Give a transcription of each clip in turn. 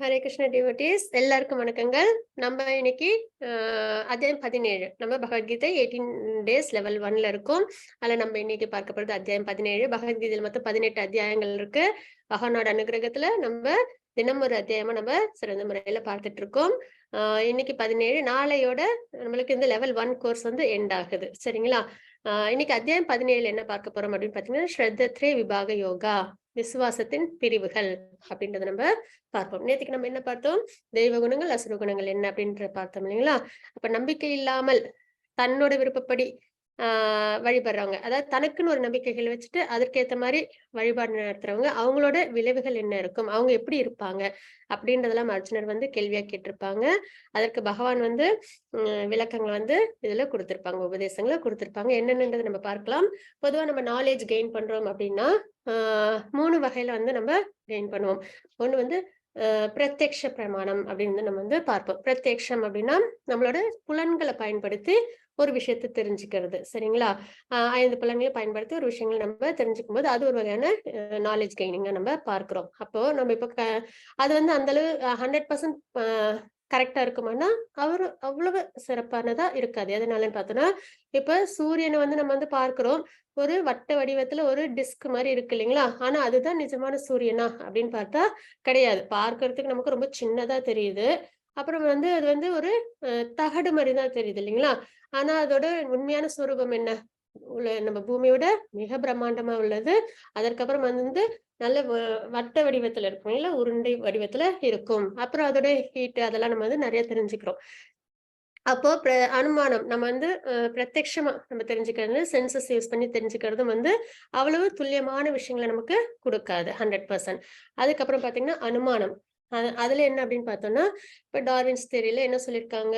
Hare Krishna devotees எல்லாருக்கும் வணக்கங்கள். நம்ம இன்னைக்கு அத்தியாயம் 17 நம்ம பகவத்கீதை 18 டேஸ் லெவல் 1ல இருக்கோம். அதுல நம்ம இன்னைக்கு பார்க்க போறது அத்தியாயம் 17. பகவத்கீதையில மொத்தம் 18 அத்தியாயங்கள் இருக்கு. பகவானோட அனுகிரகத்துல நம்ம தினம் ஒரு அத்தியாயமா நம்ம சிறந்த முறையில பார்த்துட்டு இருக்கோம். இன்னைக்கு 17, நாளையோட நம்மளுக்கு இந்த லெவல் 1 கோர்ஸ் வந்து எண்ட் ஆகுது. சரிங்களா? இன்னைக்கு அத்தியாயம் 17 என்ன பார்க்க போறோம் அப்படின்னு பாத்தீங்கன்னா, ஸ்ரத்தத்ரே விபாக யோகா, விசுவாசத்தின் பிரிவுகள் அப்படின்றத நம்ம பார்ப்போம். நேத்துக்கு நம்ம என்ன பார்த்தோம்? தெய்வ குணங்கள், அசுர குணங்கள் என்ன அப்படின்ற பார்த்தோம் இல்லைங்களா? அப்ப நம்பிக்கை இல்லாமல் தன்னோட விருப்பப்படி வழிபடுறவங்க, அதாவது தனக்குன்னு ஒரு நம்பிக்கைகள் வச்சுட்டு அதற்கேத்த மாதிரி வழிபாடு நடத்துறவங்க, அவங்களோட விளைவுகள் என்ன இருக்கும், அவங்க எப்படி இருப்பாங்க அப்படின்றதெல்லாம் அர்ஜுனர் வந்து கேள்வியா கேட்டிருப்பாங்க. அதற்கு பகவான் வந்து விளக்கங்களை வந்து இதுல கொடுத்திருப்பாங்க, உபதேசங்களை கொடுத்திருப்பாங்க. என்னென்னன்றதை நம்ம பார்க்கலாம். பொதுவா நம்ம நாலேஜ் கெயின் பண்றோம் அப்படின்னா 3 வகையில வந்து நம்ம கெயின் பண்ணுவோம். ஒண்ணு வந்து பிரத்யக்ஷ பிரமாணம் அப்படின்னு நம்ம வந்து பார்ப்போம். பிரத்யக்ஷம் அப்படின்னா நம்மளோட புலன்களை பயன்படுத்தி ஒரு விஷயத்தை தெரிஞ்சுக்கிறது. சரிங்களா? 5 புலன்களை பயன்படுத்தி ஒரு விஷயங்களை நம்ம தெரிஞ்சுக்கும் போது அது ஒரு வகையான நாலேஜ் கெய்னிங்க நம்ம பார்க்கிறோம். அப்போ நம்ம இப்ப அது வந்து அந்த அளவு 100% கரெக்டா இருக்குமானா அவரு அவ்வளவு சிறப்பானதா இருக்காது. எதனாலன்னு பார்த்தோம்னா, இப்ப சூரியனை வந்து நம்ம வந்து பார்க்கிறோம். ஒரு வட்ட வடிவத்துல ஒரு டிஸ்க் மாதிரி இருக்கு இல்லைங்களா? ஆனா அதுதான் நிஜமான சூரியனா அப்படின்னு பார்த்தா கிடையாது. பார்க்கறதுக்கு நமக்கு ரொம்ப சின்னதா தெரியுது. அப்புறம் வந்து அது வந்து ஒரு தகடு மாதிரி தான் தெரியுது இல்லைங்களா? ஆனா அதோட உண்மையான ஸ்வரூபம் என்ன? நம்ம பூமியோட மிக பிரம்மாண்டமா உள்ளது. அதற்கப்புறம் வந்து நல்ல வட்ட வடிவத்துல இருக்கும் இல்ல, உருண்டை வடிவத்துல இருக்கும். அப்புறம் அதோட ஹீட் அதெல்லாம் நம்ம வந்து நிறைய தெரிஞ்சுக்கிறோம். அப்போ அனுமானம் நம்ம வந்து பிரத்யட்சமா நம்ம தெரிஞ்சுக்கிறது, சென்சஸ் யூஸ் பண்ணி தெரிஞ்சுக்கிறதும் வந்து அவ்வளவு துல்லியமான விஷயங்களை நமக்கு கொடுக்காது 100%. அதுக்கப்புறம் பாத்தீங்கன்னா அனுமானம். அதுல என்ன அப்படின்னு பார்த்தோம்னா, இப்ப டார்வின்ஸ் தியரியில என்ன சொல்லியிருக்காங்க,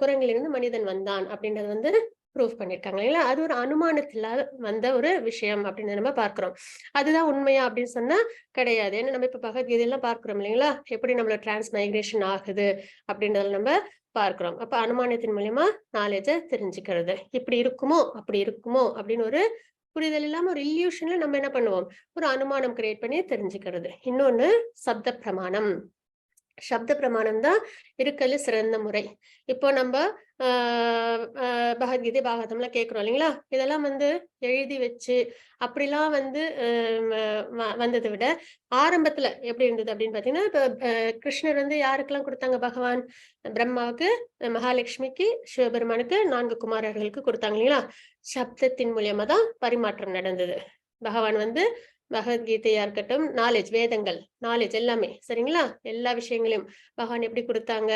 குரங்கிலிருந்து மனிதன் வந்தான் அப்படின்றது வந்து ப்ரூஃப் பண்ணியிருக்காங்க இல்லைங்களா? அது ஒரு அனுமானத்துல வந்த ஒரு விஷயம் அப்படின்னு நம்ம பார்க்கிறோம். அதுதான் உண்மையா அப்படின்னு சொன்னா கிடையாது. ஏன்னா நம்ம இப்ப பகவத்கீதையெல்லாம் பார்க்கிறோம் இல்லைங்களா? எப்படி நம்மள டிரான்ஸ்மைக்ரேஷன் ஆகுது அப்படின்றத நம்ம பார்க்கிறோம். அப்ப அனுமானத்தின் மூலியமா நாலேஜ தெரிஞ்சுக்கிறது. இப்படி இருக்குமோ, அப்படி இருக்குமோ அப்படின்னு ஒரு புரிதல் இல்லாம ஒரு இல்யூஷன்ல நம்ம என்ன பண்ணுவோம்? ஒரு அனுமானம் கிரியேட் பண்ணி தெரிஞ்சுக்கிறது. இன்னொன்னு சப்த பிரமாணம். சப்த பிரமாணம் தான் இருக்கறதுல சிறந்த முறை. இப்போ நம்ப ஆ அ பகவத்கீதை, பாகவதம்லாம் கேட்கிறோம் இல்லைங்களா? இதெல்லாம் வந்து எழுதி வச்சு, அப்படிலாம் வந்து வந்தத விட, ஆரம்பத்துல எப்படி இருந்தது அப்படின்னு பார்த்தீங்கன்னா, இப்ப கிருஷ்ணர் வந்து யாருக்கெல்லாம் குடுத்தாங்க பகவான்? பிரம்மாவுக்கு, மகாலட்சுமிக்கு, சிவபெருமானுக்கு, 4 குமாரர்களுக்கு குடுத்தாங்க இல்லைங்களா? சப்தத்தின் மூலியமா தான் பரிமாற்றம் நடந்தது. பகவான் வந்து பகவத்கீதையா இருக்கட்டும், நாலேட்ஜ் வேதங்கள், நாலேட்ஜ் எல்லாமே சரிங்களா? எல்லா விஷயங்களையும் பகவான் எப்படி குடுத்தாங்க?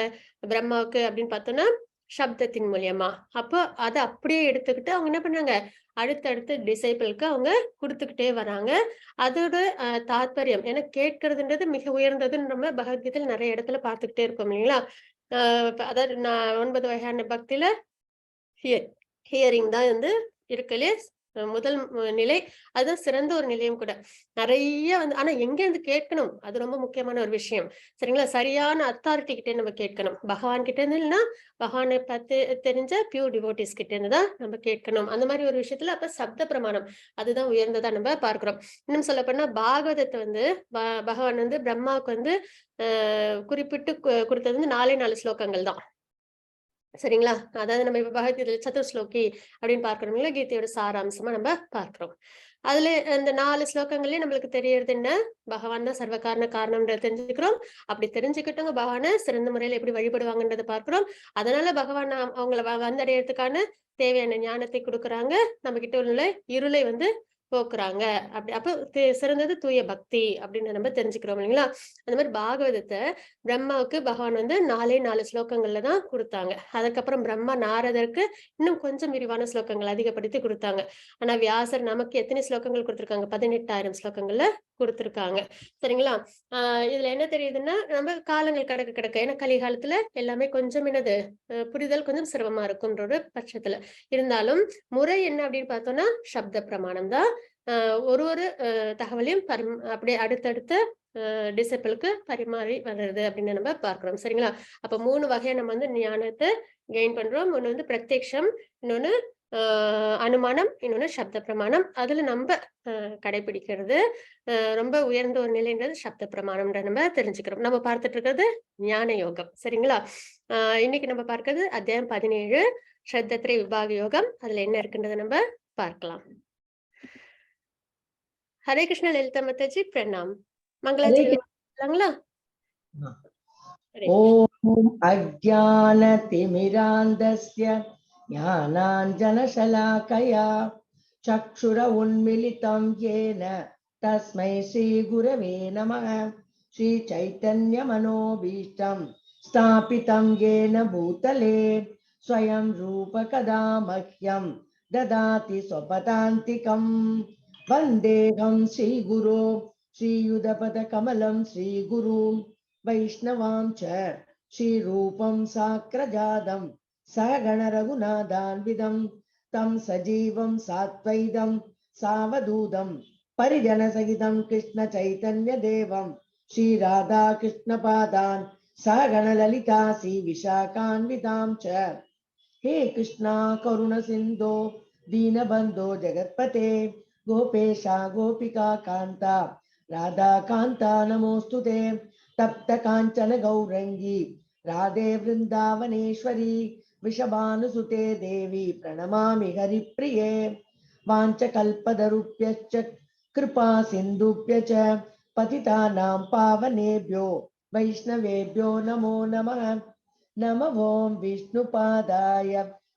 பிரம்மாவுக்கு அப்படின்னு பார்த்தோம்னா, சப்தத்தின் மூலியமா. அப்போ அத அப்படியே எடுத்துக்கிட்டு அவங்க என்ன பண்ணாங்க? அடுத்தடுத்த டிசைபிள்க்கு அவங்க குடுத்துக்கிட்டே வராங்க. அதோட தாத்பரியம் ஏன்னா கேட்கிறதுன்றது மிக உயர்ந்ததுன்னு நம்ம பகவத்கீதையில நெறைய இடத்துல பார்த்துக்கிட்டே இருக்கோம் இல்லைங்களா? அ அதாவது நான் 9 வகையான பக்தியில ஹியர் ஹியரிங் தான் வந்து இருக்கறதுலயே முதல் நிலை. அதுதான் சிறந்த ஒரு நிலையும் கூட. நெறைய வந்து ஆனா எங்கேருந்து கேட்கணும்? அது ரொம்ப முக்கியமான ஒரு விஷயம். சரிங்களா? சரியான அத்தாரிட்டி கிட்ட நம்ம கேட்கணும். பகவான் கிட்ட இருந்து இல்லன்னா, பகவான பத்தி தெரிஞ்ச பியூர் டிவோட்டீஸ் கிட்ட இருந்து தான் நம்ம கேட்கணும். அந்த மாரி ஒரு விஷயத்துல அப்ப சப்த பிரமாணம். அதுதான் உயர்ந்ததா நம்ம பார்க்கிறோம். இன்னும் சொல்லப்போனா பாகவதத்த வந்து பகவான் வந்து பிரம்மாவுக்கு வந்து குறிப்பிட்டு குடுத்தது வந்து 4 ஸ்லோகங்கள் தான். சரிங்களா? அதாவது நம்ம இப்ப பகவத்கீதையில சதுர்ஸ்லோகி அப்படின்னு பார்க்கிறோம்ல, கீதையோட சாராம்சமா நம்ம பார்க்கிறோம். அதுல அந்த 4 ஸ்லோகங்கள்லயே நம்மளுக்கு தெரியறது என்ன? பகவான் தான் சர்வ காரண காரணம்ன்றத தெரிஞ்சுக்கிறோம். அப்படி தெரிஞ்சுக்கிட்டவங்க பகவான சிறந்த முறையில எப்படி வழிபடுவாங்கன்றத பார்க்கிறோம். அதனால பகவான் அவங்கள வந்தடையறதுக்கான தேவையான ஞானத்தை குடுக்குறாங்க. நம்ம கிட்ட உள்ள இருளை வந்து போக்குறாங்க. அப்படி அப்ப சிறந்தது தூய பக்தி அப்படின்னு நம்ம தெரிஞ்சுக்கிறோம் இல்லைங்களா? அந்த மாரி பாகவதத்த பிரம்மாவுக்கு பகவான் வந்து 4 ஸ்லோகங்கள்ல தான் குடுத்தாங்க. அதுக்கப்புறம் பிரம்மா நாரதருக்கு இன்னும் கொஞ்சம் விரிவான ஸ்லோகங்கள் அதிகப்படுத்தி குடுத்தாங்க. ஆனா வியாசர் நமக்கு எத்தனை ஸ்லோகங்கள் குடுத்திருக்காங்க? 18,000 ஸ்லோகங்கள்ல குடுத்திருக்காங்க. சரிங்களா? ஆ இதுல என்ன தெரியுதுன்னா, நம்ம காலங்கள் கடக்க கடக்க ஏன்னா கலிகாலத்துல எல்லாமே கொஞ்சம் என்னது புரிதல் கொஞ்சம் சிரமமா இருக்கும்ன்ற ஒரு பட்சத்துல. இருந்தாலும் முறை என்ன அப்படின்னு பார்த்தோம்னா, சப்த பிரமாணம் தான். ஒரு ஒரு தகவலையும் அப்படியே அடுத்தடுத்து டிசைபிளுக்கு பரிமாறி வர்றது அப்படின்னு நம்ம பார்க்கிறோம். சரிங்களா? அப்ப 3 வகையா நம்ம வந்து ஞானத்த கெயின் பண்றோம். ஒண்ணு வந்து பிரத்யக்ஷம், இன்னொன்னு அனுமானம், இன்னொன்னு சப்த பிரமாணம். அதுல நம்ம கடைபிடிக்கிறது ரொம்ப உயர்ந்த ஒரு நிலைன்றது சப்த பிரமாணம்ன்ற நம்ம தெரிஞ்சுக்கிறோம். நம்ம பார்த்துட்டு இருக்கிறது ஞான யோகம். சரிங்களா? இன்னைக்கு நம்ம பார்க்கிறது அத்தியாயம் 17 ஸ்ரத்தத்ரய விபாக யோகம். அதுல என்ன இருக்குன்றத நம்ம பார்க்கலாம். ஹரே கிருஷ்ண லலிதா மாதாஜி, பிரணாம். மங்களாச்சரணம் சொல்லுங்களா? ஓம் அஜ்ஞானதிமிராந்தஸ்ய ஞானாஞ்சனசலாகயா சக்ஷுர உன்மிலிதம் ஏன தஸ்மை ஸ்ரீ குரவே நமः. ஸ்ரீ சைத்தன்ய மனோபீஷ்டம் ஸ்தாபிதம் ஏன பூதலே ஸ்வயம் ரூப கதா மஹ்யம் ததாதி ஸ்வபதாந்திகம். வந்தேகம் ஸ்ரீ குரு ஸ்ரீயுதபத கமலம் ஸ்ரீ குரு वैष्णवां च श्रीरूपं साग्रजातं सहगण रघुनाथान्वितं तं सजीवं सात्वैतं सावधूतं परिजनसहितं कृष्ण चैतन्यदेवं श्रीराधाकृष्णपादान् सहगण ललिता श्री विशाखान्वितां च. हे कृष्णा करुण सिन्धो दीनबन्धो जगत्पते गोपेशा गोपिका कान्ता राधा कान्ता नमोस्तुते. तप्त कांचन गौरंगी राधे वृंदावनेश्वरी विषभानुसुते देवी प्रणमामि हरिप्रिये. वाञ्छकल्पतरुभ्यश्च कृपा सिन्धुभ्यश्च पतितानां पावनेभ्यो वैष्णवेभ्यो नमो नमः. नमो ओं विष्णुपादाय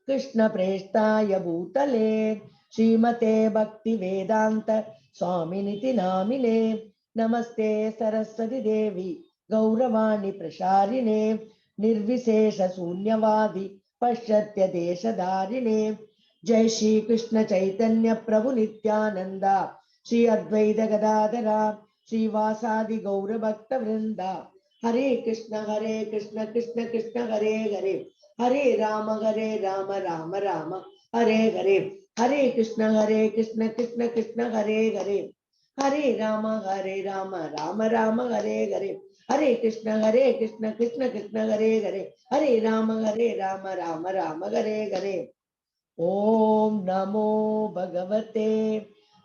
कृष्णप्रेष्ठाय भूतले श्रीमते भक्तिवेदान्त स्वामिनिति नामिने. नमस्ते सरस्वती देवी गौरवाणी प्रसारिणे निर्विशेष शून्यवादी पश्चात्य देशधारिणे. जय श्री कृष्ण चैतन्य प्रभु नित्यानंद श्री अद्वैत गदाधरा श्रीवासादि गौर भक्त वृंदा. हरे कृष्ण कृष्ण कृष्ण हरे हरे हरे राम राम राम हरे हरे. हरे कृष्ण कृष्ण कृष्ण हरे हरे हरे राम राम राम हरे हरे. हरे कृष्ण कृष्ण कृष्ण हरे हरे हरे राम राम राम हरे हरे. ओम नमो भगवते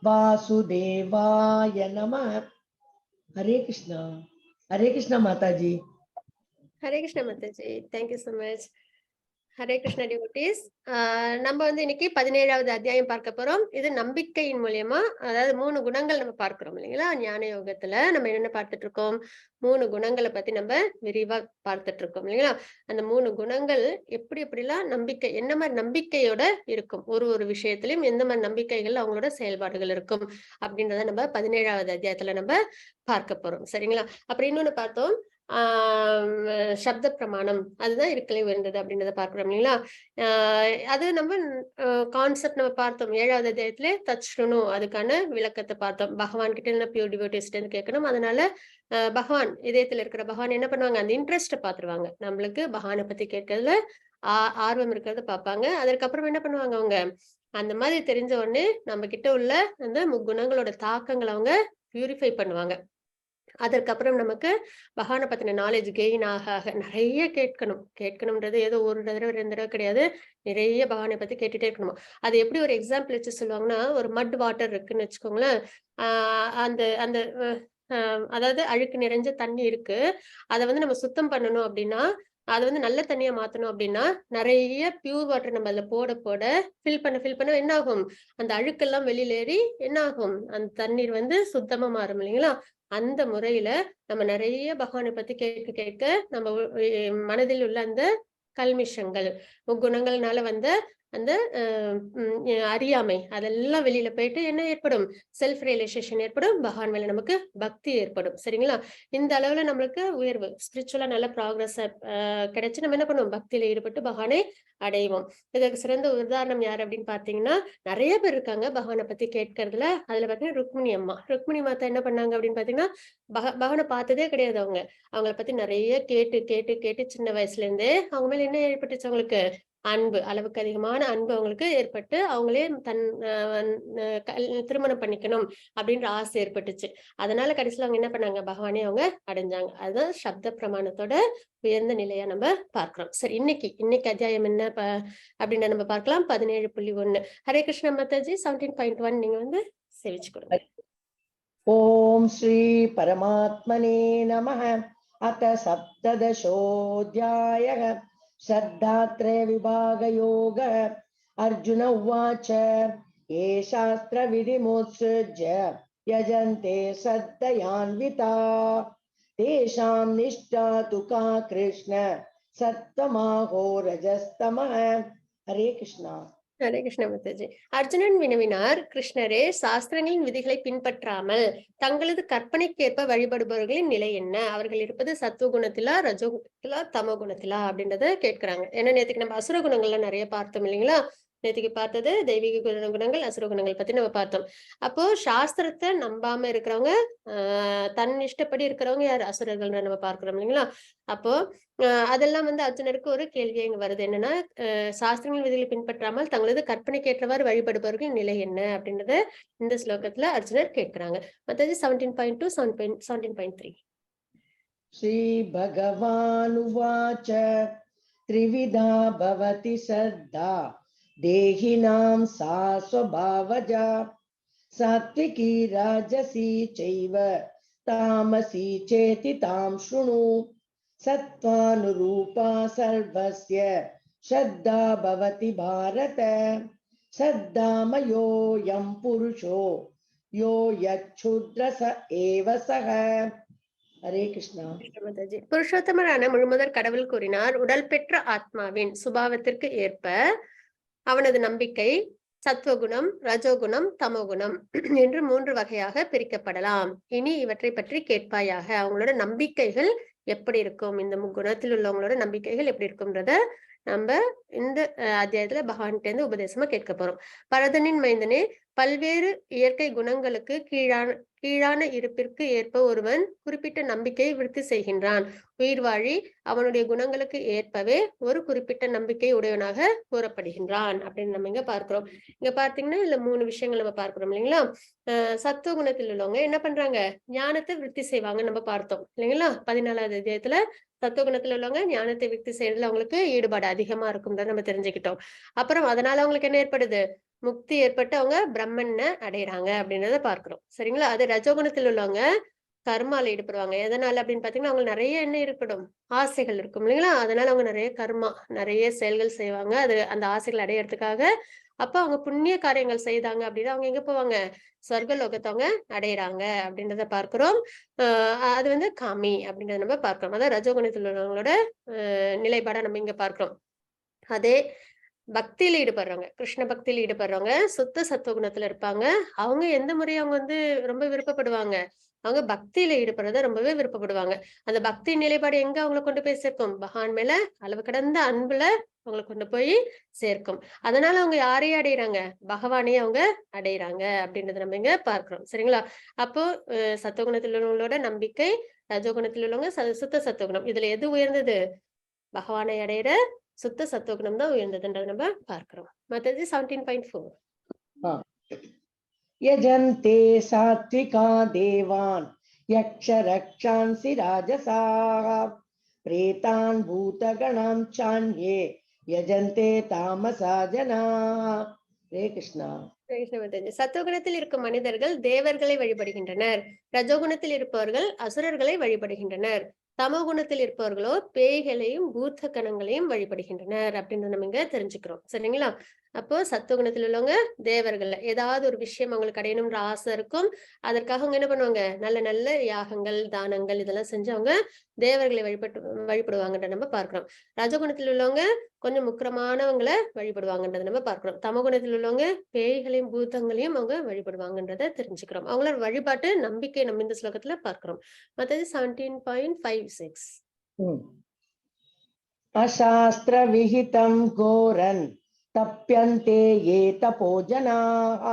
वासुदेवाय नमः. हरे कृष्ण माताजी. Hare Krishna Mataji, thank you so much. Hare Krishna devotees. நம்ம இன்னைக்கு 17வது அத்தியாயம் பார்க்க போறோம். இது நம்பிக்கையின் மூலியமா, அதாவது 3 குணங்கள் நம்ம பார்க்கிறோம் இல்லைங்களா? ஞான யோகத்துல நம்ம என்னென்ன பார்த்துட்டு இருக்கோம்? 3 குணங்களை பத்தி நம்ம விரிவா பார்த்துட்டு இருக்கோம் இல்லைங்களா? அந்த 3 குணங்கள் எப்படிலாம் நம்பிக்கை, என்ன மாதிரி நம்பிக்கையோட இருக்கும், ஒரு விஷயத்திலயும் எந்த மாதிரி நம்பிக்கைகள் அவங்களோட செயல்பாடுகள் இருக்கும் அப்படின்றத நம்ம 17வது அத்தியாயத்துல நம்ம பார்க்க போறோம். சரிங்களா? அப்புறம் இன்னொன்னு பார்த்தோம், சப்த பிரமாணம், அதுதான் இருக்கலை உயர்ந்தது அப்படின்றத பார்க்கிறோம் இல்லைங்களா? அது நம்ம கான்செப்ட் நம்ம பார்த்தோம் 7வது அத்தியாயத்திலே தச்சுணும், அதுக்கான விளக்கத்தை பார்த்தோம். பகவான் கிட்ட இருந்து பியூர் டிவோட்டிஸ்ட் கேட்கணும். அதனால பகவான் இதயத்துல இருக்கிற பகவான் என்ன பண்ணுவாங்க, அந்த இன்ட்ரெஸ்ட பாத்துருவாங்க. நம்மளுக்கு பகவானை பத்தி கேட்கறதுல ஆர்வம் இருக்கிறத பார்ப்பாங்க. அதற்கப்புறம் என்ன பண்ணுவாங்க, அவங்க அந்த மாதிரி தெரிஞ்ச உடனே நம்ம கிட்ட உள்ள அந்த முக்குணங்களோட தாக்கங்களை அவங்க பியூரிஃபை பண்ணுவாங்க. அதற்கப்புறம் நமக்கு பகவானை பத்தின நாலேஜ் கெயின் ஆக நிறைய கேட்கணும்ன்றது ஏதோ ஒரு தடவை 2 தடவை கிடையாது, நிறைய பகவானை பத்தி கேட்டுட்டே இருக்கணும். அது எப்படி ஒரு எக்ஸாம்பிள் வச்சு சொல்லுவாங்கன்னா, ஒரு மட் வாட்டர் இருக்குன்னு வச்சுக்கோங்களேன். அந்த அந்த அதாவது அழுக்கு நிறைஞ்ச தண்ணி இருக்கு, அதை நம்ம சுத்தம் பண்ணணும் அப்படின்னா, அதை நல்ல தண்ணியா மாத்தணும் அப்படின்னா, நிறைய பியூர் வாட்டர் நம்ம அதுல போட ஃபில் பண்ண என்ன ஆகும், அந்த அழுக்கெல்லாம் வெளியில ஏறி என்ன ஆகும், அந்த தண்ணீர் சுத்தமா மாறும் இல்லைங்களா? அந்த முறையில நம்ம நிறைய பகவானை பத்தி கேட்க நம்ம மனதில் உள்ள அந்த கல்மிஷங்கள், குணங்கள்னால அந்த அறியாமை அதெல்லாம் வெளியில போயிட்டு என்ன ஏற்படும், செல்ஃப் ரியலைசேஷன் ஏற்படும், பகவான் மேல நமக்கு பக்தி ஏற்படும். சரிங்களா? இந்த அளவுல நம்மளுக்கு உயர்வு, ஸ்பிரிச்சுவலா நல்ல ப்ராக்ரஸ் கிடைச்சு நம்ம என்ன பண்ணுவோம், பக்தியில ஈடுபட்டு பகவானை அடைவோம். இதற்கு சிறந்த உதாரணம் யார் அப்படின்னு பாத்தீங்கன்னா, நிறைய பேர் இருக்காங்க பகவானை பத்தி கேட்கறதுல. அதுல பாத்தீங்கன்னா ருக்மிணி மாதா என்ன பண்ணாங்க அப்படின்னு பாத்தீங்கன்னா, பகவானை பார்த்ததே கிடையாது. அவங்கள பத்தி நிறைய கேட்டு சின்ன வயசுல இருந்தே அவங்க மேல என்ன ஏற்பட்டுச்சு, அவங்களுக்கு அன்பு, அளவுக்கு அதிகமான அன்பு அவங்களுக்கு ஏற்பட்டு அவங்களே தன் திருமணம் பண்ணிக்கணும் அப்படின்ற ஆசை ஏற்பட்டுச்சு. அதனால கடைசியில அவங்க என்ன பண்ணாங்க, பகவானே அவங்க அடைஞ்சாங்க. அதுதான் சப்த பிரமாணத்தோட உயர்ந்த நிலையா நம்ம பார்க்கிறோம். சரி, இன்னைக்கு அத்தியாயம் என்ன அப்படின்னு நம்ம பார்க்கலாம். 17.1. ஹரே கிருஷ்ண மாதாஜி. 17.1 நீங்க வந்து சேவிச்சு கொடுங்க. ஓம் ஸ்ரீ பரமாத்மனே நமः. அத சப்ததசோऽध्यायः. श्रद्धात्रय विभाग योग. अर्जुन उवाच ये शास्त्र विधिमुत्सृज्य यजन्ते श्रद्धयान्विता तेषां निष्ठा तु का कृष्ण सत्त्वमाहो रजस्तमः. हरे कृष्णा. ஹரே கிருஷ்ண மாதாஜி. அர்ஜுனன் வினவினார், கிருஷ்ணரே, சாஸ்திரங்களின் விதிகளை பின்பற்றாமல் தங்களது கற்பனைக்கேற்ப வழிபடுபவர்களின் நிலை என்ன? அவர்கள் இருப்பது சத்துவ குணத்திலா, ரஜோ குணத்திலா, தமோ குணத்திலா அப்படின்றத கேட்கிறாங்க. ஏன்னா நேத்துக்கு நம்ம அசுர குணங்கள்லாம் நிறைய பார்த்தோம் இல்லைங்களா? நேற்றுக்கு பார்த்தது தெய்வீக குணங்கள், அசுர குணங்கள் பத்தி நம்ம பார்த்தோம். அப்போ சாஸ்திரத்தை நம்பாம இருக்கிறவங்க, தன் இஷ்டப்படி இருக்கிறவங்க யார்? அசுரர்கள் நம்ம பார்க்கிறோம் இல்லைங்களா? அப்போ அதெல்லாம் வந்து அர்ஜுனருக்கு ஒரு கேள்வி இங்க வருது. என்னன்னா, சாஸ்திரங்கள் விதிகளை பின்பற்றாமல் தங்களது கற்பனைக்கு ஏற்றவாறு வழிபடுபவர்கள் நிலை என்ன அப்படின்றத இந்த ஸ்லோகத்துல அர்ஜுனர் கேட்கிறாங்க. மத்தது 17.2, 17.3. श्री भगवानुवाच त्रिविधा भवति श्रद्धा देहिनां सा स्वभावजा सात्विकी राजसी चैव तामसी चेति तां शृणु सत्त्वानुरूपा सर्वस्य श्रद्धा भवति भारत श्रद्धामयोऽयं पुरुषो यो यच्छूद्र स एव सः. ஹரே கிருஷ்ணா. புருஷோத்தமரான முழுமுதற் கடவுள் கூறினார், உடல் பெற்ற ஆத்மாவின் சுபாவத்திற்கு ஏற்ப அவனது நம்பிக்கை சத்துவகுணம், ரஜோகுணம், தமோகுணம் என்று 3 வகையாக பிரிக்கப்படலாம். இனி இவற்றை பற்றி கேட்பாயாக. அவங்களோட நம்பிக்கைகள் எப்படி இருக்கும், இந்த குணத்தில் உள்ளவங்களோட நம்பிக்கைகள் எப்படி இருக்கும்ன்றத நம்ம இந்த அத்தியாயத்துல பகவான்கிட்ட இருந்து உபதேசமா கேட்க போறோம். பரதனின் மைந்தனே, பல்வேறு இயற்கை குணங்களுக்கு கீழான இருப்பிற்கு ஏற்ப ஒருவன் குறிப்பிட்ட நம்பிக்கையை விருத்தி செய்கின்றான். உயிர் வாழி அவனுடைய குணங்களுக்கு ஏற்பவே ஒரு குறிப்பிட்ட நம்பிக்கை உடையவனாக கூறப்படுகின்றான் அப்படின்னு நம்ம இங்க பார்க்கிறோம். இங்க பாத்தீங்கன்னா இதுல 3 விஷயங்கள் நம்ம பார்க்கிறோம் இல்லைங்களா? சத்துவ குணத்தில் உள்ளவங்க என்ன பண்றாங்க, ஞானத்தை விருத்தி செய்வாங்க நம்ம பார்த்தோம் இல்லைங்களா? 14வது அத்தியாயத்துல சத்துவ குணத்துல உள்ளவங்க ஞானத்தை விருத்தி செய்யறதுல அவங்களுக்கு ஈடுபாடு அதிகமா இருக்கும்ன்றத நம்ம தெரிஞ்சுக்கிட்டோம். அப்புறம் அதனால அவங்களுக்கு என்ன ஏற்படுது, முக்தி ஏற்பட்டு அவங்க பிரம்மனை அடையிறாங்க அப்படின்றத பார்க்கிறோம். சரிங்களா? அது ரஜோகுணத்தில் உள்ளவங்க கர்மால ஈடுபடுவாங்க. எதனால அப்படின்னு பாத்தீங்கன்னா, அவங்களுக்கு நிறைய என்ன ஏற்படும், ஆசைகள் இருக்கும் இல்லைங்களா? அதனால அவங்க நிறைய நிறைய செயல்கள் செய்வாங்க, அது அந்த ஆசைகள் அடையறதுக்காக. அப்ப அவங்க புண்ணிய காரியங்கள் செய்தாங்க அப்படின்னா அவங்க எங்க போவாங்க, சொர்க்க லோகத்தை அவங்க அடையிறாங்க அப்படின்றத பார்க்கிறோம். அது வந்து காமி அப்படின்றத நம்ம பார்க்கிறோம். அதாவது ரஜோகுணத்தில் உள்ளவங்களோட நிலைப்பாடா நம்ம இங்க பார்க்கிறோம். அதே பக்தியில ஈடுபடுறவங்க, கிருஷ்ண பக்தியில ஈடுபடுறவங்க சுத்த சத்துவகுணத்துல இருப்பாங்க. அவங்க எந்த முறையும் அவங்க வந்து ரொம்ப விருப்பப்படுவாங்க, அவங்க பக்தியில ஈடுபடுறத ரொம்பவே விருப்பப்படுவாங்க. அந்த பக்தி நிலைப்பாடு எங்க அவங்களை கொண்டு போய் சேர்க்கும், பகவான் மேல அளவு கடந்த அன்புல அவங்களை கொண்டு போய் சேர்க்கும். அதனால அவங்க யாரையும் அடையிறாங்க, பகவானையே அவங்க அடையிறாங்க அப்படின்றத நம்ம இங்க பார்க்கிறோம். சரிங்களா? அப்போ சத்துவகுணத்தில் உள்ளவங்களோட நம்பிக்கை, ரஜோகுணத்தில் உள்ளவங்க சுத்த சத்துவகுணம், இதுல எது உயர்ந்தது, பகவானை அடையிற சுத்த சத்துவகுணம் தான் உயர்ந்ததுன்றதை நம்ம பார்க்கிறோம். மத்தது 17.4. यजन्ते सात्विका देवान् यक्ष रक्षांसि राजसाः प्रेतान् भूतगणान् चान्ये यजन्ते तामसा जनाः. हरे कृष्णा. சத்துவகுணத்தில் இருக்கும் மனிதர்கள் தேவர்களை வழிபடுகின்றனர். ரஜோகுணத்தில் இருப்பவர்கள் அசுரர்களை வழிபடுகின்றனர். தமோ குணத்தில் இருப்பவர்களோ பேய்களையும் பூத்த கணங்களையும் வழிபடுகின்றனர் அப்படின்னு நம்ம இங்க தெரிஞ்சுக்கிறோம். சரிங்களா? அப்போ சத்துவகுணத்தில் உள்ளவங்க தேவர்கள்ல ஏதாவது ஒரு விஷயம் அவங்களுக்கு அடையணும்ன்ற ஆசை இருக்கும். அதற்காக அவங்க என்ன பண்ணுவாங்க, நல்ல நல்ல யாகங்கள், தானங்கள் இதெல்லாம் செஞ்சு அவங்க தேவர்களை வழிபடுவாங்கன்றத நம்ம பார்க்கிறோம். ரஜகுணத்தில் உள்ளவங்க கொஞ்சம் முக்கியமானவங்களை வழிபடுவாங்கன்றதை நம்ம பார்க்கிறோம். தமகுணத்தில் உள்ளவங்க பேய்களையும் பூதங்களையும் அவங்க வழிபடுவாங்கன்றத தெரிஞ்சுக்கிறோம். அவங்களோட வழிபாட்டு நம்பிக்கை நம்ம இந்த ஸ்லோகத்துல பார்க்கிறோம். மத்தது 17.56. அசாஸ்திர விஹிதம் கோரன் தப்யந்தே ஏ தபோஜனாः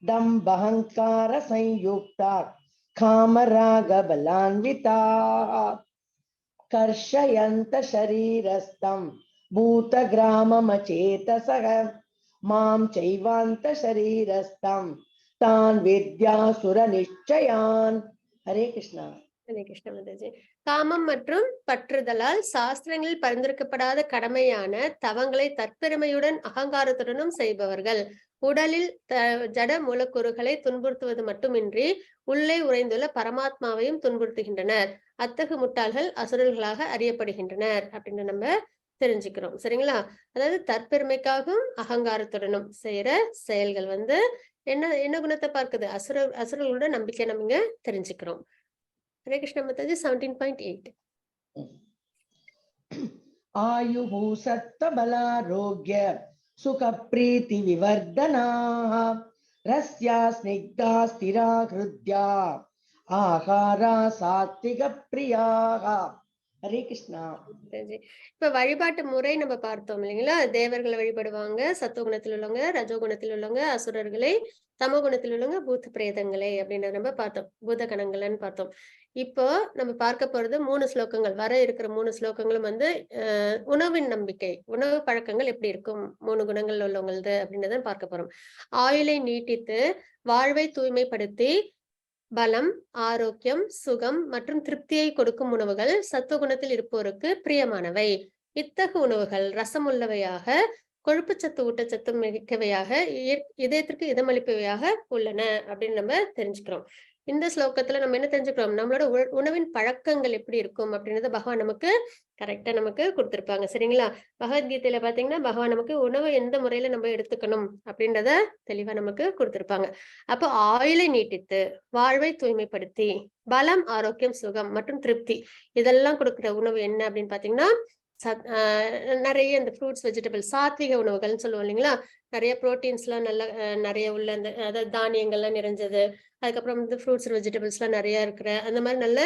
தம்பஹங்கார சயுக்தா காமராக பலான்விதாः கர்ஷயந்த ஷரீரஸ்தம் பூதகிராமமசேதசக மாம் சைவாந்த ஷரீரஸ்தம் தான் வித்யாசுர நிச்சயான். ஹரே கிருஷ்ணா. ஹரே கிருஷ்ண மாதாஜி. காமம் மற்றும் பற்றுதலால் சாஸ்திரங்களில் பரிந்துரைக்கப்படாத கடமையான தவங்களை தற்பெருமையுடன் அகங்காரத்துடனும் செய்பவர்கள் உடலில் ஜட மூலக்கூறுகளை துன்புறுத்துவது மட்டுமின்றி உள்ளே உறைந்துள்ள பரமாத்மாவையும் துன்புறுத்துகின்றனர். அத்தகு முட்டாள்கள் அசுரர்களாக அறியப்படுகின்றனர் அப்படின்னு நம்ம தெரிஞ்சுக்கிறோம். சரிங்களா? அதாவது தற்பெருமைக்காகவும் அகங்காரத்துடனும் செய்யற செயல்கள் என்ன என்ன குணத்தை பார்க்குது? அசுரர்களோட நம்பிக்கை நம்ம இங்க தெரிஞ்சுக்கிறோம். ஹரே கிருஷ்ண மாதாஜி. 17.8 ஆயுஹு சத்வபலாரோக்ய சுகப்ரீதி விவர்தனாः ரஸ்யா ஸ்னிக்தா ஸ்திரா ஹ்ருத்யா ஆஹாரா சாத்விக பிரியாः. ஹரே கிருஷ்ணா. இப்ப வழிபாட்டு முறை நம்ம பார்த்தோம் இல்லைங்களா? தேவர்களை வழிபடுவாங்க, சத்துவகுணத்தில் உள்ளவங்க, ரஜோகுணத்தில் உள்ளவங்க, அசுரர்களை, தமோகுணத்தில் உள்ளவங்க, பூத பிரேதங்களை அப்படின்றத நம்ம பார்த்தோம். பூத கணங்கள்னு பார்த்தோம். இப்போ நம்ம பார்க்க போறது 3 ஸ்லோகங்கள். வர இருக்கிற 3 ஸ்லோகங்களும் உணவின் நம்பிக்கை, உணவு பழக்கங்கள் எப்படி இருக்கும் 3 குணங்கள் உள்ளவங்களது அப்படின்றத பார்க்க போறோம். ஆயுளை நீட்டித்து வாழ்வை தூய்மைப்படுத்தி பலம், ஆரோக்கியம், சுகம் மற்றும் திருப்தியை கொடுக்கும் உணவுகள் சத்துவகுணத்தில் இருப்போருக்கு பிரியமானவை. இத்தகு உணவுகள் ரசமுள்ளவையாக, கொழுப்புச்சத்து ஊட்டச்சத்து மிக்கவையாக, இதயத்திற்கு இதமளிப்பவையாக உள்ளன அப்படின்னு நம்ம தெரிஞ்சுக்கிறோம். இந்த ஸ்லோகத்துல நம்ம என்ன தெரிஞ்சுக்கிறோம்? நம்மளோட உணவின் பழக்கங்கள் எப்படி இருக்கும் அப்படின்றத பகவான் நமக்கு கரெக்டா நமக்கு கொடுத்திருப்பாங்க. சரிங்களா? பகவத்கீதையில பாத்தீங்கன்னா பகவான் நமக்கு உணவு எந்த முறையில நம்ம எடுத்துக்கணும் அப்படின்றத தெளிவா நமக்கு கொடுத்திருப்பாங்க. அப்போ ஆயுளை நீட்டித்து வாழ்வை தூய்மைப்படுத்தி பலம், ஆரோக்கியம், சுகம் மற்றும் திருப்தி இதெல்லாம் கொடுக்கிற உணவு என்ன அப்படின்னு பாத்தீங்கன்னா நிறைய இந்த ஃப்ரூட்ஸ், வெஜிடபிள்ஸ், சாத்விக உணவுகள்னு சொல்லுவோம் இல்லைங்களா? நிறைய ப்ரோட்டீன்ஸ் எல்லாம் நல்ல நிறைய உள்ள அந்த அதாவது தானியங்கள்லாம் நிறைஞ்சது, அதுக்கப்புறம் ஃப்ரூட்ஸ், வெஜிடபிள்ஸ் எல்லாம் நிறைய இருக்கிற அந்த மாதிரி நல்ல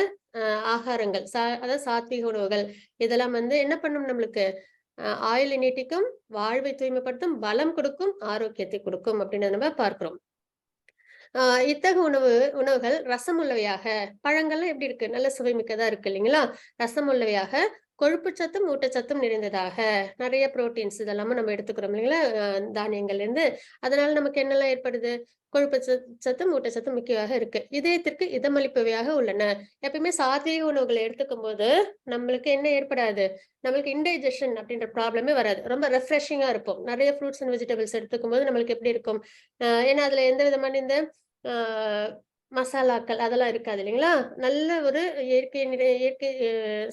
ஆகாரங்கள், அதாவது சாத்விக உணவுகள் இதெல்லாம் என்ன பண்ணும்? நம்மளுக்கு ஆயுளை நீட்டிக்கும், வாழ்வை தூய்மைப்படுத்தும், பலம் கொடுக்கும், ஆரோக்கியத்தை கொடுக்கும் அப்படின்னு நம்ம பார்க்கிறோம். இத்தகு உணவுகள் ரசம் உள்ளவையாக, பழங்கள்லாம் எப்படி இருக்கு? நல்ல சுவைமிக்கதா இருக்கு இல்லைங்களா? ரசம் உள்ளவையாக, கொழுப்பு சத்தும் ஊட்டச்சத்தும் நிறைந்ததாக, நிறைய புரோட்டீன்ஸ் இதெல்லாமும் நம்ம எடுத்துக்கிறோம் இல்லைங்களா? தானியங்கள்ல இருந்து. அதனால நமக்கு என்னெல்லாம் ஏற்படுது? கொழுப்பு சத்தும் ஊட்டச்சத்தும் மிக்கவாக இருக்கு. இதயத்திற்கு இதமளிப்பவையாக உள்ளன. எப்பயுமே சாத்வீக உணவுகளை எடுத்துக்கும் போது நம்மளுக்கு என்ன ஏற்படாது? நம்மளுக்கு இன்டைஜஷன் அப்படின்ற ப்ராப்ளமே வராது. ரொம்ப ரெஃப்ரெஷிங்கா இருப்போம். நிறைய ஃப்ரூட்ஸ் அண்ட் வெஜிடபிள்ஸ் எடுத்துக்கும் போது நம்மளுக்கு எப்படி இருக்கும்? ஏன்னா அதுல எந்த விதமான இந்த மசாலாக்கள் அதெல்லாம் இருக்காது இல்லைங்களா? நல்ல ஒரு இயற்கை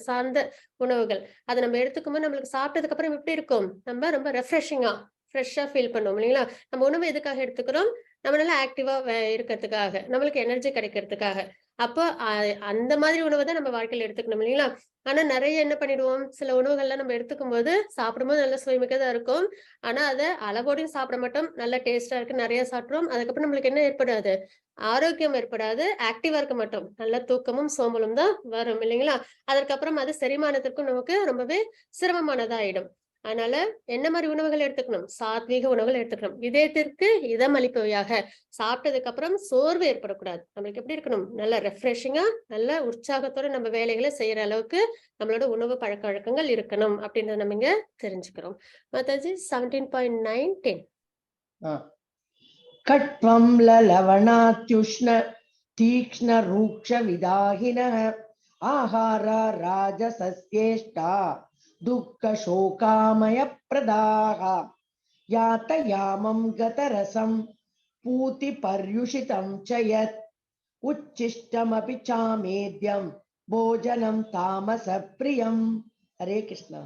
சார்ந்த உணவுகள் அதை நம்ம எடுத்துக்கும்போது நம்மளுக்கு சாப்பிட்டதுக்கு அப்புறம் எப்படி இருக்கும்? நம்ம ரொம்ப ரெஃப்ரெஷிங்கா ஃப்ரெஷ்ஷா ஃபீல் பண்ணுவோம் இல்லைங்களா? நம்ம உணவு எதுக்காக எடுத்துக்கிறோம்? நம்ம நல்லா ஆக்டிவா இருக்கிறதுக்காக, நம்மளுக்கு எனர்ஜி கிடைக்கிறதுக்காக. அப்போ அந்த மாதிரி உணவை தான் நம்ம வாழ்க்கையில எடுத்துக்கணும் இல்லைங்களா? ஆனா நிறைய என்ன பண்ணிடுவோம்? சில உணவுகள்லாம் நம்ம எடுத்துக்கும் போது சாப்பிடும்போது நல்ல சுவைமிக்கதா இருக்கும். ஆனா அதை அளவோடையும் சாப்பிட மாட்டோம். நல்ல டேஸ்டா இருக்கு, நிறைய சாப்பிடுறோம். அதுக்கப்புறம் நம்மளுக்கு என்ன ஏற்படாது? ஆரோக்கியம் ஏற்படாது, ஆக்டிவா இருக்க மாட்டோம். நல்ல தூக்கமும் சோம்பலும் தான் வரும் இல்லைங்களா? அதற்கப்புறம் அது செரிமானத்திற்கும் நமக்கு ரொம்பவே சிரமமானதா ஆயிடும். அதனால என்ன மாதிரி உணவுகள் எடுத்துக்கணும்? சாத்வீக உணவுகள் எடுத்துக்கணும். இதயத்திற்கு இதம் அளிப்பவையாக, சாப்பிட்டதுக்கு அப்புறம் சோர்வு ஏற்படக்கூடாது. நம்மளுக்கு எப்படி இருக்கணும்? நல்ல ரெஃப்ரெஷிங்கா, நல்ல உற்சாகத்தோட நம்ம வேலைகளை செய்யற அளவுக்கு நம்மளோட உணவு பழக்க வழக்கங்கள் இருக்கணும் அப்படின்றத நம்ம இங்க தெரிஞ்சுக்கிறோம். மாதாஜி 17.9 10 கட்வம் லலவணாத்யுஷ்ண தீக்ஷ்ண ரூக்ஷ விதாஹினः ஆஹாரா ராஜசஸ்யேஷ்டா துக்க சோகாமய பிரதாக யாத்தயாமம் கதரசம் பூதி பர்யுஷிதம் சயத் உச்சிஷ்டமபி சாமேத்யம் போஜனம் தாமச பிரியம். ஹரே கிருஷ்ணா.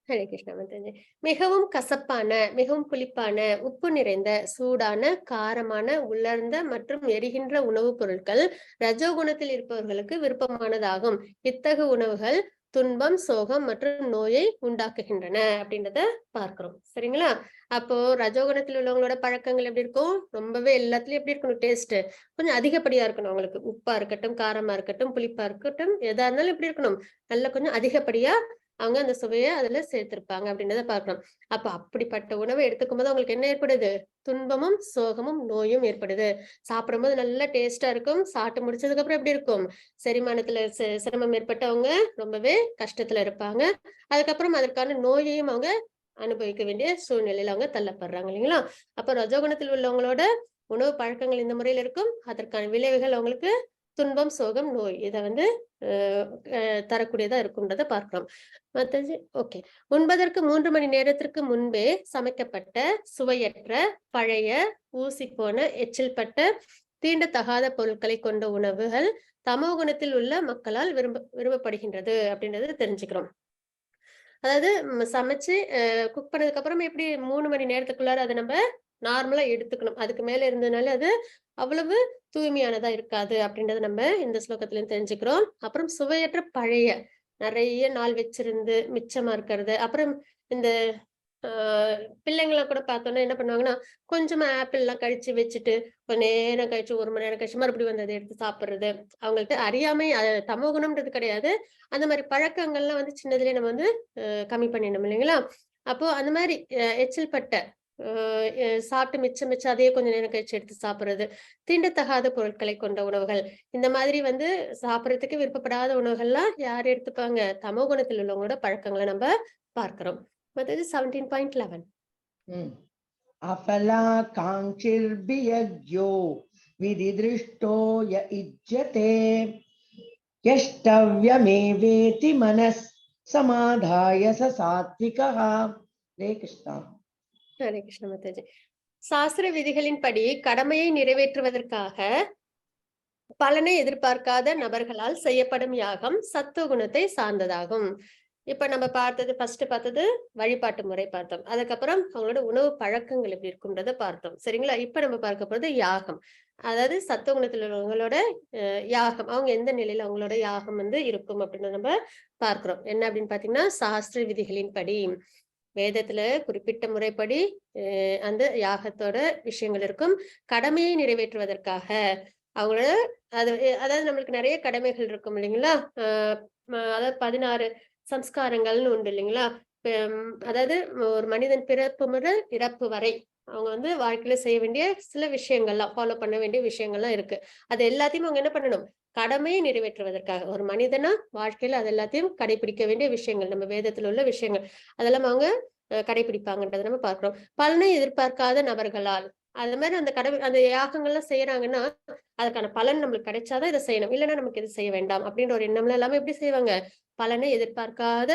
ஹரே கிருஷ்ணா மாதாஜி. மிகவும் கசப்பான, மிகவும் புளிப்பான, உப்பு நிறைந்த, சூடான, காரமான, உலர்ந்த மற்றும் எரிகின்ற உணவுப் பொருட்கள் ரஜோகுணத்தில் இருப்பவர்களுக்கு விருப்பமானதாகும். இத்தகு உணவுகள் துன்பம், சோகம் மற்றும் நோயை உண்டாக்குகின்றன அப்படின்றத பார்க்கிறோம். சரிங்களா? அப்போ ரஜோகுணத்தில் உள்ளவங்களோட பழக்கங்கள் எப்படி இருக்கும்? ரொம்பவே எல்லாத்துலயும் எப்படி இருக்கணும்? டேஸ்ட் கொஞ்சம் அதிகப்படியா இருக்கணும். அவங்களுக்கு உப்பா இருக்கட்டும், காரமா இருக்கட்டும், புளிப்பா இருக்கட்டும், எதா இருந்தாலும் எப்படி இருக்கணும்? நல்ல கொஞ்சம் அதிகப்படியா அவங்க அந்த சுவையை அதுல சேர்த்திருப்பாங்க அப்படின்றத பார்க்கணும். அப்ப அப்படிப்பட்ட உணவை எடுத்துக்கும் போது அவங்களுக்கு என்ன ஏற்படுது? துன்பமும் சோகமும் நோயும் ஏற்படுது. சாப்பிடும்போது நல்ல டேஸ்டா இருக்கும். சாப்பிட்டு முடிச்சதுக்கு அப்புறம் எப்படி இருக்கும்? செரிமானத்துல சிரமம் ஏற்பட்டவங்க ரொம்பவே கஷ்டத்துல இருப்பாங்க. அதுக்கப்புறம் அதற்கான நோயையும் அவங்க அனுபவிக்க வேண்டிய சூழ்நிலையில அவங்க தள்ளப்படுறாங்க இல்லைங்களா? அப்ப ரஜோகுணத்தில் உள்ளவங்களோட உணவு பழக்கங்கள் இந்த முறையில இருக்கும். அதற்கான விளைவுகள் அவங்களுக்கு துன்பம், சோகம், நோய் இத வந்து தரக்கூடியதா இருக்கும்ன்றத பார்க்கலாம். மத்தது ஓகே. உண்பதற்கு 3 மணி நேரத்திற்கு முன்பே சமைக்கப்பட்ட, சுவையற்ற, பழைய, ஊசிப்போன, எச்சில் பட்ட, தீண்டத்தகாத பொருட்களை கொண்ட உணவுகள் தமோ குணத்தில் உள்ள மக்களால் விரும்பப்படுகின்றது அப்படின்றத தெரிஞ்சுக்கிறோம். அதாவது சமைச்சு குக் பண்ணதுக்கு அப்புறம் எப்படி 3 மணி நேரத்துக்குள்ளார அத நம்ம நார்மலா எடுத்துக்கணும். அதுக்கு மேல இருந்ததுனால அது அவ்வளவு தூய்மையானதா இருக்காது அப்படின்றத நம்ம இந்த ஸ்லோகத்துல தெரிஞ்சுக்கிறோம். அப்புறம் சுவையற்ற பழைய நிறைய நாள் வச்சிருந்து மிச்சமா இருக்கிறது. அப்புறம் இந்த பிள்ளைங்கலாம் கூட பார்த்தோம்னா என்ன பண்ணுவாங்கன்னா, கொஞ்சமா ஆப்பிள்லாம் கடிச்சு வச்சுட்டு, கொஞ்ச நேரம் கழிச்சு 1 மணி நேரம் கழிச்சு மறுபடியும் வந்து அத எடுத்து சாப்பிடுறது. அவங்கள்ட்ட அறியாமை தமோ குணம்ன்றது கிடையாது. அந்த மாரி பழக்கங்கள்லாம் வந்து சின்னதிலேயே நம்ம வந்து கம்மி பண்ணிடணும் இல்லைங்களா? அப்போ அந்த மாரி எச்சில் பட்ட அ எ சாப்பிட்டு மிச்சம் அதையே கொஞ்ச நேரம் கழிச்சு எடுத்து சாப்பிடுறது. தீண்டத்தகாத பொருட்களை கொண்ட உணவுகள். இந்த மாதிரி வந்து சாப்பிடுறதுக்கு விருப்பப்படாத உணவுகள்லாம் யார் எடுத்துப்பாங்க? தமோ குணத்தில் உள்ளவங்களோட பழக்கங்கள நம்ப பார்க்கிறோம். மத்தது 17.11. अफलाकाङ्क्षिर्भियज्ञो विधिदृष्टो य इज्यते यष्टव्यमेवेति मनः समाधाय स सात्विकः. हरे कृष्णा. ஹரே கிருஷ்ண மாதாஜி. சாஸ்திர விதிகளின்படி கடமையை நிறைவேற்றுவதற்காக பலனை எதிர்பார்க்காத நபர்களால் செய்யப்படும் யாகம் சத்துவ குணத்தை சார்ந்ததாகும். இப்ப நம்ம ஃபர்ஸ்ட் பார்த்தது வழிபாட்டு முறை பார்த்தோம். அதுக்கப்புறம் அவங்களோட உணவு பழக்கங்கள் எப்படி இருக்கும்ன்றத பார்த்தோம். சரிங்களா? இப்ப நம்ம பார்க்க போறது யாகம். அதாவது சத்துவ குணத்தில் உள்ளவங்களோட யாகம். அவங்க எந்த நிலையில அவங்களோட யாகம் வந்து இருக்கும் அப்படின்னு நம்ம பார்க்கிறோம். என்ன அப்படின்னு பாத்தீங்கன்னா, சாஸ்திர விதிகளின்படி வேதத்துல குறிப்பிட்ட முறைப்படி அந்த யாகத்தோட விஷயங்கள் இருக்கும். கடமையை நிறைவேற்றுவதற்காக அவங்களோட அதாவது நம்மளுக்கு நிறைய கடமைகள் இருக்கும் இல்லைங்களா? அதாவது 16 சம்ஸ்காரங்கள்னு உண்டு இல்லைங்களா? அதாவது ஒரு மனிதன் பிறப்பு முதல் இறப்பு வரை அவங்க வந்து வாழ்க்கையில செய்ய வேண்டிய சில விஷயங்கள்லாம் ஃபாலோ பண்ண வேண்டிய விஷயங்கள்லாம் இருக்கு. அது எல்லாத்தையும் அவங்க என்ன பண்ணணும்? கடமையை நிறைவேற்றுவதற்காக ஒரு மனிதனா வாழ்க்கையில அது எல்லாத்தையும் கடைபிடிக்க வேண்டிய விஷயங்கள் நம்ம வேதத்துல உள்ள விஷயங்கள் அதெல்லாம் அவங்க கடைபிடிப்பாங்கன்றதை நம்ம பார்க்கிறோம். பலனை எதிர்பார்க்காத நபர்களால் அது மாதிரி அந்த யாகங்கள்லாம் செய்யறாங்கன்னா அதுக்கான பலன் நம்மளுக்கு கிடைச்சாதான் இதை செய்யணும். இல்லைன்னா நமக்கு இது செய்ய வேண்டாம் அப்படின்ற ஒரு எண்ணம்ல எல்லாமே எப்படி செய்வாங்க? பலனை எதிர்பார்க்காத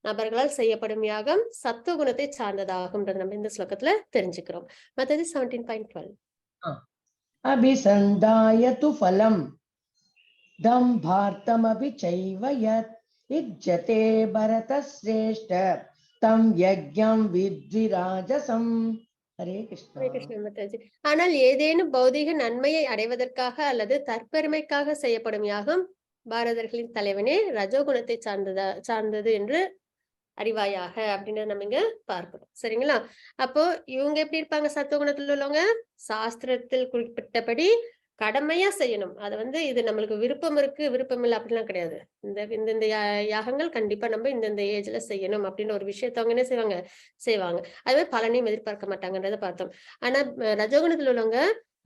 நபர்களால் செய்யப்படும் யாகம் சத்துவ குணத்தை சார்ந்ததாகும்ன்றது நம்ம இந்த ஸ்லோகத்துல தெரிஞ்சுக்கிறோம். மத்தது 17.12. अभिसन्धाय तु फलम् दम्भार्थमपि चैव यत् युज्यते भरतश्रेष्ठ तं यज्ञं विद्धि राजसम्. हरे कृष्ण. ஹரே கிருஷ்ண மாதாஜி. ஆனால் ஏதேனும் பௌதீக நன்மையை அடைவதற்காக அல்லது தற்பெருமைக்காக செய்யப்படும் யாகம் பாரதர்களின் தலைவனே ரஜோகுணத்தை சார்ந்தது என்று அறிவாயாக அப்படின்னு நம்ம இங்க பார்க்கிறோம். சரிங்களா? அப்போ இவங்க எப்படி இருப்பாங்க? சத்துவ குணத்துல உள்ளவங்க சாஸ்திரத்தில் குறிப்பிட்டபடி கடமையா செய்யணும். அது வந்து இது நம்மளுக்கு விருப்பம் இருக்கு, விருப்பம் இல்லை அப்படிலாம் கிடையாது. இந்த யாகங்கள் கண்டிப்பா நம்ம இந்த ஏஜ்ல செய்யணும் அப்படின்னு ஒரு விஷயத்த அவங்க என்ன செய்வாங்க. அதுவே பலனையும் எதிர்பார்க்க மாட்டாங்கன்றத பார்த்தோம். ஆனா ரஜோகுணத்துல உள்ளவங்க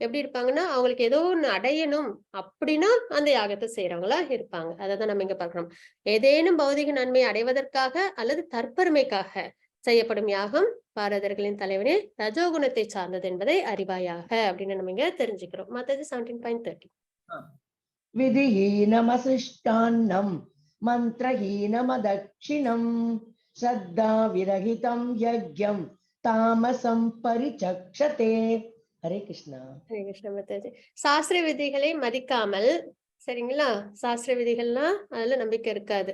எப்படி இருப்பாங்கன்னா, அவங்களுக்கு ஏதோ ஒண்ணு அடையணும் அப்படின்னா அந்த யாகத்தை செய்யறவங்களா இருப்பாங்க. அதான் நம்ம இங்க பார்க்கிறோம். ஏதேனும் பௌதிக நன்மை அடைவதற்காக அல்லது தற்பெருமைக்காக செய்யப்படும் யாகம் பாரதர்களின் தலைவனே ரஜோகுணத்தை சார்ந்தது என்பதை அறிவாயாக அப்படின்னு நம்ம இங்க தெரிஞ்சுக்கிறோம். மத்தது 17.30. விதிஹீனமசிஷ்டான்னம் மந்திரஹீனமதட்சிணம் ஸ்ரத்தா விரஹிதம் யஜ்யம் தாமசம் பரிசக்ஷதே. ஹரே கிருஷ்ணா. ஹரே கிருஷ்ண மாதாஜி. சாஸ்திர விதிகளை மதிக்காமல் சரிங்களா? சாஸ்திர விதிகள்னா அதுல நம்பிக்கை இருக்காது.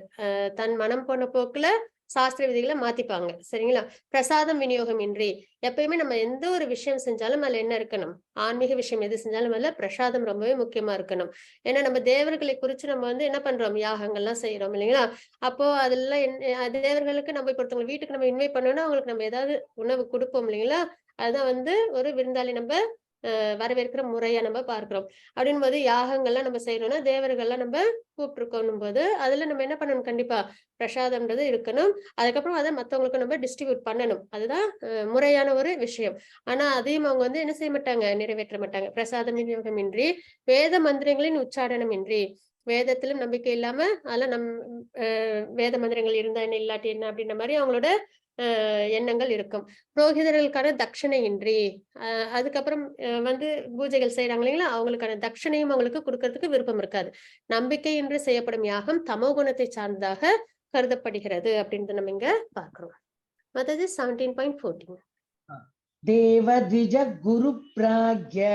தன் மனம் போன போக்குல சாஸ்திர விதிகளை மாத்திப்பாங்க. சரிங்களா? பிரசாதம் விநியோகம் இன்றி எப்பயுமே நம்ம எந்த ஒரு விஷயம் செஞ்சாலும் அதுல என்ன இருக்கணும்? ஆன்மீக விஷயம் எது செஞ்சாலும் அதுல பிரசாதம் ரொம்பவே முக்கியமா இருக்கணும். ஏன்னா நம்ம தேவர்களை குறிச்சு நம்ம வந்து என்ன பண்றோம்? யாகங்கள்லாம் செய்யறோம் இல்லைங்களா? அப்போ அதெல்லாம் தேவர்களுக்கு நம்ம இப்ப ஒருத்தவங்க வீட்டுக்கு நம்ம இன்வைட் பண்ணோம்னா அவங்களுக்கு நம்ம ஏதாவது உணவு கொடுப்போம் இல்லைங்களா? அதுதான் வந்து ஒரு விருந்தாளி நம்ம வரவேற்கிற முறையா நம்ம பார்க்கிறோம். அப்படின் போது யாகங்கள்லாம் நம்ம செய்யறோம்னா தேவர்கள்லாம் நம்ம கூப்பிட்டுருக்கோம் போது அதுல நம்ம என்ன பண்ணணும்? கண்டிப்பா பிரசாதம்ன்றது இருக்கணும். அதுக்கப்புறம் அதை மத்தவங்களுக்கு நம்ம டிஸ்ட்ரிபியூட் பண்ணணும். அதுதான் முறையான ஒரு விஷயம். ஆனா அதையும் அவங்க வந்து என்ன செய்ய மாட்டாங்க? நிறைவேற்ற மாட்டாங்க. பிரசாதம் விநியோகம் இன்றி வேத மந்திரங்களின் உச்சாடனம் இன்றி வேதத்திலும் நம்பிக்கை இல்லாம அதெல்லாம் வேத மந்திரங்கள் இருந்தா என்ன இல்லாட்டி என்ன அப்படின்ற மாதிரி அவங்களோட எண்ணங்கள் இருக்கும். புரோகிதர்களுக்கான தட்சணையின்றி அதுக்கப்புறம் வந்து பூஜைகள் செய்யறாங்க இல்லைங்களா, அவங்களுக்கான தட்சணையும் அவங்களுக்கு கொடுக்கறதுக்கு விருப்பம் இருக்காது. நம்பிக்கையின்றி செய்யப்படும் யாகம் தமோ குணத்தை சார்ந்ததாக கருதப்படுகிறது அப்படின்ட்டு நம்ம இங்க பார்க்கிறோம். மத்தது 17.14. தேவத்விஜ குரு பிராக்ய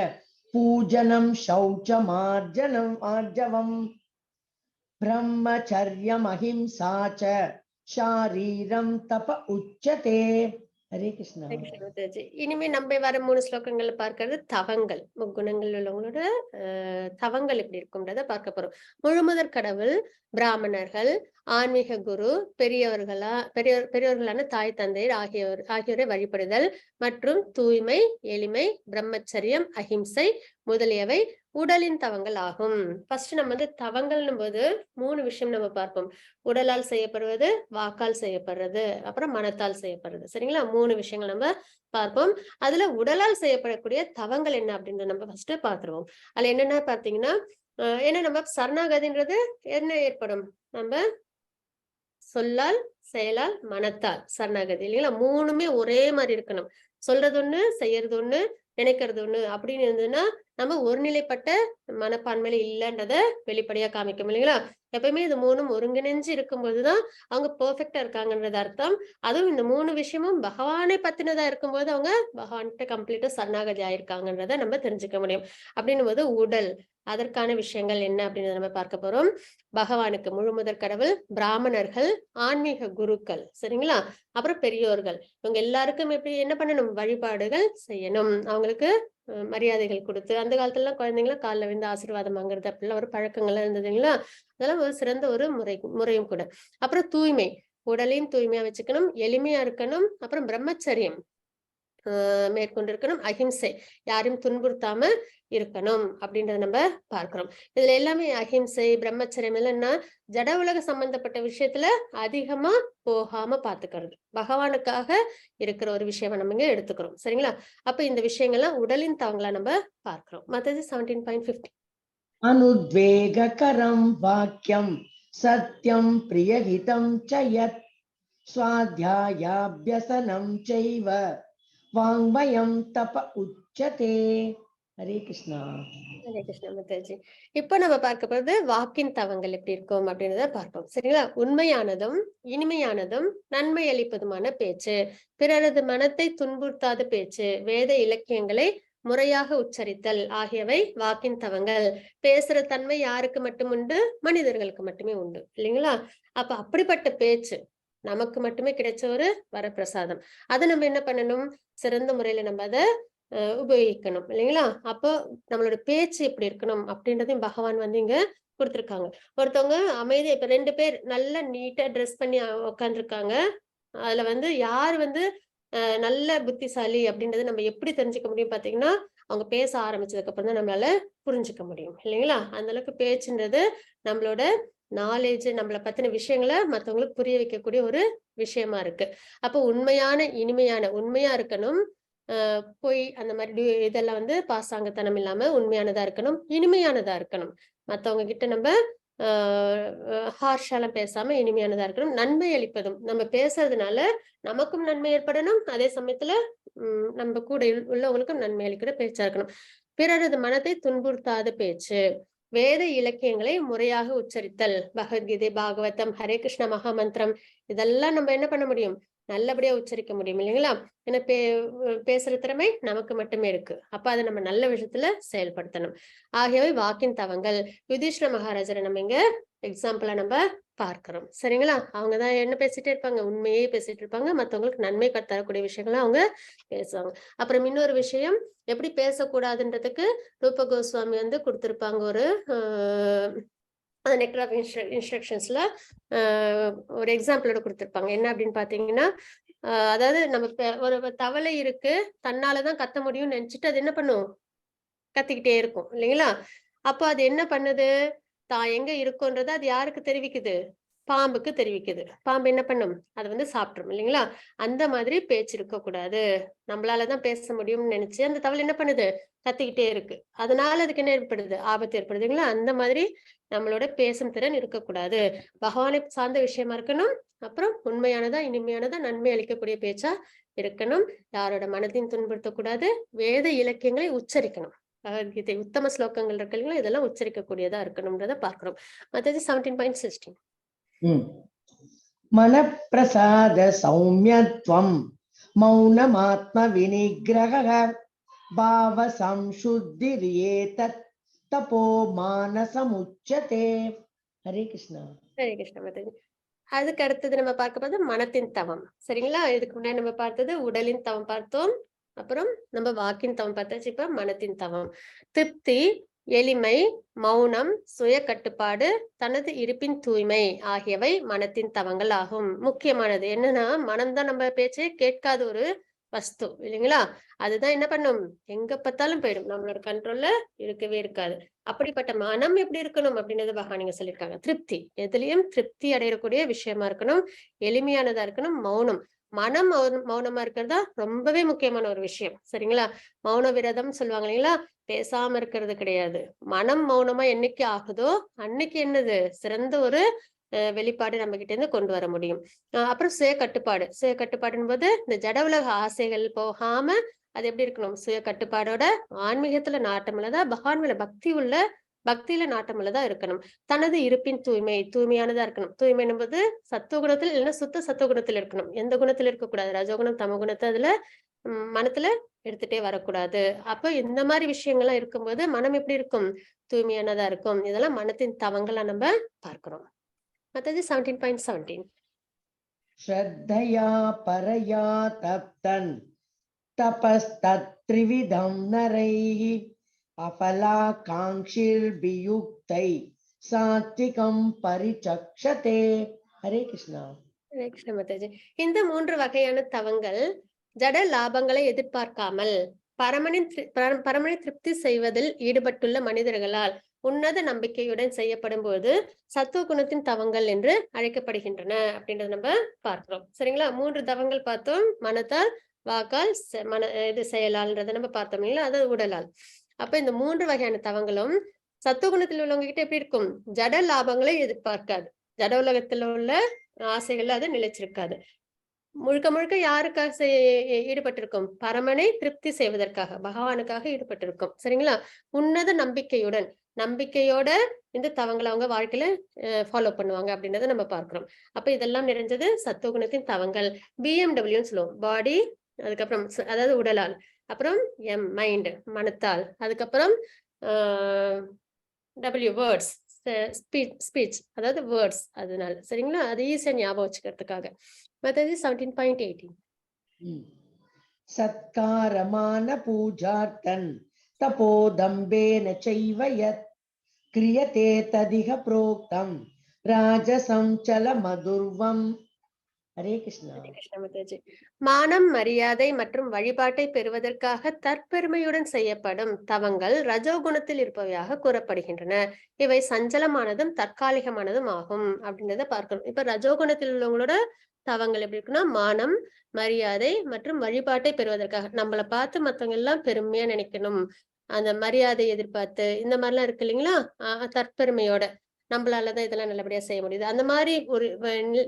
பூஜனம் சௌச்சமார்ஜனம் ஆர்ஜவம் பிரம்மச்சர்யம் அஹிம்சா ச ஷாரீரம் தப உச்சதே. ஹரே கிருஷ்ணா. இனிமே நம்ம வர 3 ஸ்லோகங்கள்ல பார்க்கிறது தவங்கள், முக்குணங்கள் உள்ளவங்களோட தவங்கள் எப்படி இருக்கும்ன்றத பார்க்க போறோம். முழுமுதற் கடவுள், பிராமணர்கள், ஆன்மீக குரு, பெரியோர்களான தாய் தந்தையர் ஆகியோரை வழிபடுதல் மற்றும் தூய்மை, எளிமை, பிரம்மச்சரியம், அஹிம்சை முதலியவை உடலின் தவங்கள் ஆகும். ஃபர்ஸ்ட் நம்ம வந்து தவங்கள்னும் போது 3 விஷயம் நம்ம பார்ப்போம். உடலால் செய்யப்படுவது, வாக்கால் செய்யப்படுறது, அப்புறம் மனத்தால் செய்யப்படுறது. சரிங்களா? 3 விஷயங்கள் நம்ம பார்ப்போம். அதுல உடலால் செய்யப்படக்கூடிய தவங்கள் என்ன அப்படின்றத நம்ம ஃபர்ஸ்ட் பார்த்துருவோம். அதுல என்னென்ன பார்த்தீங்கன்னா, ஏன்னா நம்ம சரணாகதின்றது என்ன ஏற்படும், நம்ம சொல்லால், செயலால், மனத்தால் சரணாகதி இல்லைங்களா? 3மே ஒரே மாதிரி இருக்கணும். சொல்றது ஒண்ணு, செய்யறது ஒண்ணு, நினைக்கிறது ஒண்ணு அப்படின்னு இருந்ததுன்னா நம்ம ஒருநிலைப்பட்ட மனப்பான்மையில இல்லைன்றத வெளிப்படையா காமிக்கும் இல்லைங்களா? எப்பவுமே இது 3ம் ஒருங்கிணைஞ்சு இருக்கும்போதுதான் அவங்க பெர்ஃபெக்டா இருக்காங்கன்றது அர்த்தம். அதுவும் இந்த 3 விஷயமும் பகவானை பத்தினதா இருக்கும்போது அவங்க பகவான்கிட்ட கம்ப்ளீட்டா சரணாகதி ஆயிருக்காங்கன்றத நம்ம தெரிஞ்சுக்க முடியும். அப்படின்னும் போது உடல், அதற்கான விஷயங்கள் என்ன அப்படின்னு நம்ம பார்க்க போறோம். பகவானுக்கு முழுமுதற் கடவுள், பிராமணர்கள், ஆன்மீக குருக்கள், சரிங்களா? அப்புறம் பெரியோர்கள், இவங்க எல்லாருக்கும் எப்படி என்ன பண்ணணும், வழிபாடுகள் செய்யணும், அவங்களுக்கு மரியாதைகள் கொடுத்து. அந்த காலத்துல எல்லாம் குழந்தைங்களா காலில் விழுந்து ஆசீர்வாதம் வாங்குறது அப்படிலாம் ஒரு பழக்கங்கள்லாம் இருந்ததுங்களா? அதெல்லாம் ஒரு சிறந்த ஒரு முறையும் கூட. அப்புறம் தூய்மை, உடலையும் தூய்மையா வச்சுக்கணும், எளிமையா இருக்கணும், அப்புறம் பிரம்மச்சரியம் மேற்கொண்டிருக்கணும், அஹிம்சை, யாரையும் துன்புறுத்தாம இருக்கணும் அப்படின்றத நம்ம பார்க்கிறோம். இதுல எல்லாமே அஹிம்சை, பிரம்மச்சரியம் இல்லைன்னா ஜட உலக சம்பந்தப்பட்ட விஷயத்துல அதிகமா போகாம பாத்துக்கிறது, பகவானுக்காக இருக்கிற ஒரு விஷயமா நம்ம இங்க எடுத்துக்கிறோம். சரிங்களா? அப்ப இந்த விஷயங்கள்லாம் உடலின் தவங்களா நம்ம பார்க்கிறோம். மத்தது 17.15. அனுத்வேககரம் வாக்கியம் சத்யம் பிரியஹிதம் ச யத் ஸ்வாத்யாயாப்யசனம் செய்வ வாங்மயம் தப உச்சதே. ஹரே கிருஷ்ணா. ஹரே கிருஷ்ணா மாதாஜி. இப்போ நம்ம பார்க்க போறது வாக்கின் தவங்கள் எப்படி இருக்கும் அப்படின்றத பார்ப்போம். சரிங்களா? உண்மையானதும் இனிமையானதும் நன்மை அளிப்பதுமான பேச்சு, பிறரது மனத்தை துன்புறுத்தாத பேச்சு, வேத இலக்கியங்களை முறையாக உச்சரித்தல் ஆகியவை வாக்கின் தவங்கள். பேசுற தன்மை யாருக்கு மட்டும் உண்டு, மனிதர்களுக்கு மட்டுமே உண்டு இல்லைங்களா? அப்ப அப்படிப்பட்ட பேச்சு நமக்கு மட்டுமே கிடைச்ச ஒரு வரப்பிரசாதம். அதை நம்ம என்ன பண்ணணும், சிறந்த முறையில நம்ம அதை உபயோகிக்கணும் இல்லைங்களா? அப்போ நம்மளோட பேச்சு எப்படி இருக்கணும் அப்படின்றதையும் பகவான் வந்து இங்க கொடுத்திருக்காங்க. ஒருத்தவங்க அமைதியா, இப்ப 2 பேர் நல்லா நீட்டா ட்ரெஸ் பண்ணி உட்காந்துருக்காங்க. அதுல வந்து யார் வந்து நல்ல புத்திசாலி அப்படின்றத நம்ம எப்படி தெரிஞ்சுக்க முடியும் பாத்தீங்கன்னா, அவங்க பேச ஆரம்பிச்சதுக்கு அப்புறம் தான் நம்மளால புரிஞ்சுக்க முடியும் இல்லைங்களா? அந்த அளவுக்கு பேச்சுன்றது நம்மளோட நாலேஜ், நம்மளை பத்தின விஷயங்களை மத்தவங்களுக்கு புரிய வைக்கக்கூடிய ஒரு விஷயமா இருக்கு. அப்போ உண்மையா இருக்கணும். பொய் அந்த மாதிரி இதெல்லாம் வந்து பாசாங்கத்தனம் இல்லாம உண்மையானதா இருக்கணும், இனிமையானதா இருக்கணும். மத்தவங்க கிட்ட நம்ம ஹார்ஷாலாம் பேசாம இனிமையானதா இருக்கணும். நன்மை அளிப்பதும், நம்ம பேசுறதுனால நமக்கும் நன்மை ஏற்படணும், அதே சமயத்துல நம்ம கூட உள்ளவங்களுக்கும் நன்மை அளிக்கிற பேச்சா இருக்கணும். பிறரது மனத்தை துன்புறுத்தாத பேச்சு, வேத இலக்கியங்களை முறையாக உச்சரித்தல், பகவத்கீதை, பாகவதம், ஹரே கிருஷ்ண மகாமந்திரம், இதெல்லாம் நம்ம என்ன பண்ண முடியும், நல்லபடியா உச்சரிக்க முடியும் இல்லைங்களா? ஏன்னா பேசுற திறமை நமக்கு மட்டுமே இருக்கு. அப்ப அதை நம்ம நல்ல விஷயத்துல செயல்படுத்தணும். ஆகியவை வாக்கின் தவங்கள். யுதிஷ்டிர மகாராஜரை நம்ம இங்க எக்ஸாம்பிளா நம்ம பார்க்கிறோம். சரிங்களா? அவங்கதான் என்ன பேசிட்டே இருப்பாங்க, உண்மையே பேசிட்டு இருப்பாங்க, மத்தவங்களுக்கு நன்மை தரக்கூடிய விஷயங்களை அவங்க பேசுவாங்க. அப்புறம் இன்னொரு விஷயம், எப்படி பேசக்கூடாதுன்றதுக்கு ரூப கோஸ்வாமி வந்து கொடுத்திருப்பாங்க ஒரு நெக்டர் ஆஃப் இன்ஸ்ட்ரக்ஷன்ஸ்ல ஒரு எக்ஸாம்பிளோட கொடுத்திருப்பாங்க. என்ன அப்படின்னு பாத்தீங்கன்னா, அதாவது நம்ம ஒரு தவளை இருக்கு, தன்னாலதான் கத்த முடியும்னு நினைச்சிட்டு அது என்ன பண்ணும், கத்திக்கிட்டே இருக்கும் இல்லைங்களா? அப்போ அது என்ன பண்ணுது, தான் எங்க இருக்கும்ன்றத அது யாருக்கு தெரிவிக்குது, பாம்புக்கு தெரிவிக்குது. பாம்பு என்ன பண்ணும்? அது வந்து சாப்பிட்டுரும் இல்லைங்களா? அந்த மாதிரி பேச்சு இருக்கக்கூடாது. நம்மளாலதான் பேச முடியும்னு நினைச்சு அந்த தவளை என்ன பண்ணுது? கத்திக்கிட்டே இருக்கு. அதனால அதுக்கு என்ன ஏற்படுது? ஆபத்து ஏற்படுதுங்களா? அந்த மாதிரி நம்மளோட பேசும் திறன் இருக்கக்கூடாது. பகவானை சார்ந்த விஷயமா இருக்கணும். அப்புறம் உண்மையானதா, இனிமையானதா, நன்மை அளிக்கக்கூடிய பேச்சா இருக்கணும். யாரோட மனதையும் துன்புறுத்தக்கூடாது. வேத இலக்கியங்களை உச்சரிக்கணும். பகவத்கீதை உத்தம ஸ்லோகங்கள் இருக்கு இல்லைங்களா? இதெல்லாம் உச்சரிக்கக்கூடியதா இருக்கணும்ன்றத பார்க்கிறோம். மத்தது 17.16. मनःप्रसाद सौम्यत्वं मौनमात्म विनिग्रहः भाव संशुद्धिरेतत् तपो मानसमुच्यते. हरे कृष्णा. ஹரே கிருஷ்ண மாதாஜி. அதுக்கு அடுத்தது நம்ம பார்க்க போறது மனத்தின் தவம். சரிங்களா? இதுக்கு முன்னாடி நம்ம பார்த்தது உடலின் தவம் பார்த்தோம். அப்புறம் நம்ம வாக்கின் தவம் பார்த்தாச்சு. இப்ப மனத்தின் தவம். திருப்தி, எளிமை, மௌனம், சுய கட்டுப்பாடு, தனது இருப்பின் தூய்மை ஆகியவை மனத்தின் தவங்கள் ஆகும். முக்கியமானது என்னன்னா, மனம்தான் நம்ம பேச்சை கேட்காத ஒரு வஸ்து இல்லைங்களா? அதுதான் என்ன பண்ணும்? எங்க பார்த்தாலும் போயிடும். நம்மளோட கண்ட்ரோல்ல இருக்கவே இருக்காது. அப்படிப்பட்ட மனம் எப்படி இருக்கணும் அப்படின்றத பகவான் நீங்க சொல்லியிருக்காங்க. திருப்தி, எதுலயும் திருப்தி அடையக்கூடிய விஷயமா இருக்கணும். எளிமையானதா இருக்கணும். மௌனம், மனம் மௌனமா இருக்கிறதா ரொம்பவே முக்கியமான ஒரு விஷயம். சரிங்களா? மௌன விரதம் சொல்லுவாங்க இல்லைங்களா? பேசாம இருக்கிறது கிடையாது. மனம் மௌனமா என்னைக்கு ஆகுதோ அன்னைக்கு என்னது சிறந்த ஒரு வெளிப்பாடு நம்ம கிட்ட இருந்து கொண்டு வர முடியும். அப்புறம் சுய கட்டுப்பாடு. சுய கட்டுப்பாடுன் போது இந்த ஜட உலக ஆசைகள் போகாம அது எப்படி இருக்கணும்? சுய கட்டுப்பாடோட ஆன்மீகத்துல நாட்டம் உள்ளதா, பகவான் மேல பக்தியில நாட்டம் உள்ளதா இருக்கணும். தனது இருப்பின் தூய்மை, தூய்மையானதா இருக்கணும். தூய்மை என்பது சத்துவ குணத்தில் இல்லைன்னா சுத்த சத்துவ குணத்தில் இருக்கணும். எந்த குணத்துல இருக்கக்கூடாது? ரஜோகுணம், தமோ குணத்தை அதுல மனத்துல எடுத்துட்டே வரக்கூடாது. அப்ப இந்த மாதிரி விஷயங்கள்லாம் இருக்கும்போது மனம் எப்படி இருக்கும்? தூய்மையானதா இருக்கும். இதெல்லாம் மனத்தின் தவங்களா நம்ம பார்க்கிறோம். மத்தது 17.17. श्रद्धया परया तप्तन् तपस्तत्त्रिविधं नरैः अफलाकाङ्क्षिर्भियुक्तै सात्विकं परिचक्षते. हरे कृष्णा. ஹரே கிருஷ்ண மாதாஜி. இந்த 3 வகையான தவங்கள் ஜட லாபங்களை எதிர்பார்க்காமல் பரமனை திருப்தி செய்வதில் ஈடுபட்டுள்ள மனிதர்களால் உன்னத நம்பிக்கையுடன் செய்யப்படும் போது சத்துவ குணத்தின் தவங்கள் என்று அழைக்கப்படுகின்றன அப்படின்றத நம்ம பார்க்கிறோம். சரிங்களா? 3 தவங்கள் பார்த்தோம். மனத்தால், வாக்கால், இது செயலால்ன்றத நம்ம பார்த்தோம் இல்லைங்களா? அது உடலால். அப்ப இந்த 3 வகையான தவங்களும் சத்துவ குணத்தில் உள்ளவங்க கிட்ட எப்படி இருக்கும்? ஜட லாபங்களை எதிர்பார்க்காது. ஜட உலகத்துல உள்ள ஆசைகள்ல அது நிலைச்சிருக்காது. முழுக்க முழுக்க யாருக்காக ஈடுபட்டிருக்கும்? பரமனை திருப்தி செய்வதற்காக, பகவானுக்காக ஈடுபட்டிருக்கும். சரிங்களா? உன்னத நம்பிக்கையோட இந்த தவங்களை அவங்க வாழ்க்கையில ஃபாலோ பண்ணுவாங்க அப்படின்றத நம்ம பார்க்கிறோம். அப்ப இதெல்லாம் நிறைஞ்சது சத்துவகுணத்தின் தவங்கள். பிஎம்டபிள்யூன்னு சொல்லுவோம். பாடி, அதுக்கப்புறம் அதாவது உடலால், அப்புறம் மைண்ட் மனத்தால், அதுக்கப்புறம் வேர்ட்ஸ், ஸ்பீச் அதாவது வேர்ட்ஸ். அதனால சரிங்களா? அது ஈஸியா ஞாபகம் வச்சுக்கிறதுக்காக. மத்தது 17.18. सत्कारमान पूजार्थं तपोदम्बेन चैव यत् क्रियते तदिह प्रोक्तं राजसं चलमधुर्वम्. हरे कृष्णा. ஹரே கிருஷ்ண மாதாஜி. மானம், மரியாதை மற்றும் வழிபாட்டை பெறுவதற்காக தற்பெருமையுடன் செய்யப்படும் தவங்கள் ரஜோகுணத்தில் இருப்பவையாக கூறப்படுகின்றன. இவை சஞ்சலமானதும் தற்காலிகமானதும் ஆகும் அப்படின்றத பார்க்கணும். இப்ப ரஜோகுணத்தில் உள்ளவங்களோட தவங்கள் எப்படி இருக்குன்னா, மானம், மரியாதை மற்றும் வழிபாட்டை பெறுவதற்காக நம்மளை பார்த்து மத்தவங்க எல்லாம் பெருமையா நினைக்கணும், அந்த மரியாதை எதிர்பார்த்து இந்த மாதிரிலாம் இருக்கு இல்லைங்களா? தற்பெருமையோட நம்மளாலதான் இதெல்லாம் நல்லபடியா செய்ய முடியுது. அந்த மாதிரி ஒரு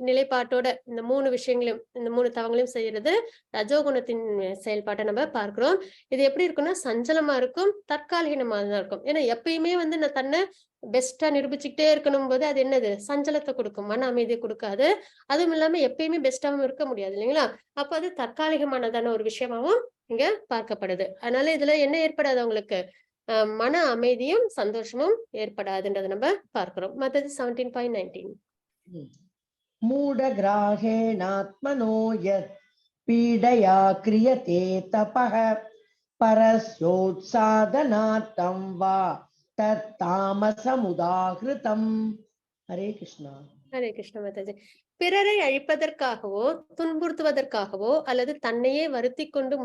நிலைப்பாட்டோட இந்த 3 விஷயங்களையும், இந்த 3 தவங்களையும் செய்யறது ரஜோகுணத்தின் செயல்பாட்டை நம்ம பார்க்கிறோம். இது எப்படி இருக்குன்னா சஞ்சலமா இருக்கும், தற்காலிகமா தான் இருக்கும். ஏன்னா எப்பயுமே வந்து நான் தன்னை பெஸ்டா நிரூபிச்சுக்கிட்டே இருக்கணும் போது அது என்னது? சஞ்சலத்தை கொடுக்கும், மன அமைதியை கொடுக்காது. அதுவும் இல்லாம எப்பயுமே பெஸ்டாவும் இருக்க முடியாது இல்லைங்களா? அப்ப அது தற்காலிகமானதான ஒரு விஷயமாவும் இங்க பார்க்கப்படுது. அதனால இதுல என்ன ஏற்படாது அவங்களுக்கு? மன அமைதியும் சந்தோஷமும் ஏற்படாதுன்றதை நம்ம பார்க்கிறோம். மத்தது 17.19. मूढग्राहेणात्मनो यत् पीडया क्रियते तपः परस्योत्सादनार्थं वा तत्तामसमुदाहृतम्. हरे कृष्णा. ஹரே கிருஷ்ண மாதாஜி. பிறரை அழிப்பதற்காகவோ துன்புறுத்துவதற்காகவோ அல்லது தன்னையே வருத்தி கொண்டு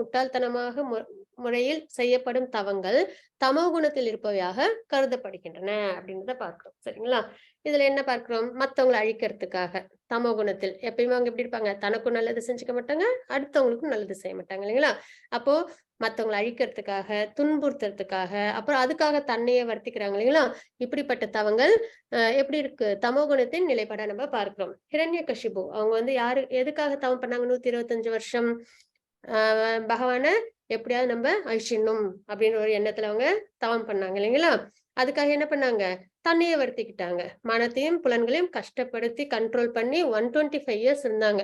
முறையில் செய்யப்படும் தவங்கள் தமோ குணத்தில் இருப்பவையாக கருதப்படுகின்றன அப்படின்றத பார்க்கிறோம். சரிங்களா? இதுல என்ன பார்க்கிறோம்? மத்தவங்களை அழிக்கிறதுக்காக தமோ குணத்தில் எப்பயுமே அவங்க எப்படி இருப்பாங்க? தனக்கும் நல்லது செஞ்சுக்க மாட்டாங்க, அடுத்தவங்களுக்கும் நல்லது செய்ய மாட்டாங்க இல்லைங்களா? அப்போ மத்தவங்களை அழிக்கிறதுக்காக, துன்புறுத்துறதுக்காக, அப்புறம் அதுக்காக தன்னையே வருத்திக்கிறாங்க இல்லைங்களா? இப்படிப்பட்ட தவங்கள் எப்படி இருக்கு? தமோ குணத்தின் நிலைப்பாடா நம்ம பார்க்கிறோம். ஹிரண்யகசிபு அவங்க வந்து எதுக்காக தவம் பண்ணாங்க 125 வருஷம்? பகவான எப்படியாவது நம்ம அழிச்சிடணும் அப்படின்ற ஒரு எண்ணத்துல அவங்க தவம் பண்ணாங்க இல்லைங்களா? அதுக்காக என்ன பண்ணாங்க? தன்னையே வருத்திக்கிட்டாங்க. மனத்தையும் புலன்களையும் கஷ்டப்படுத்தி கண்ட்ரோல் பண்ணி 125 இயர்ஸ் இருந்தாங்க.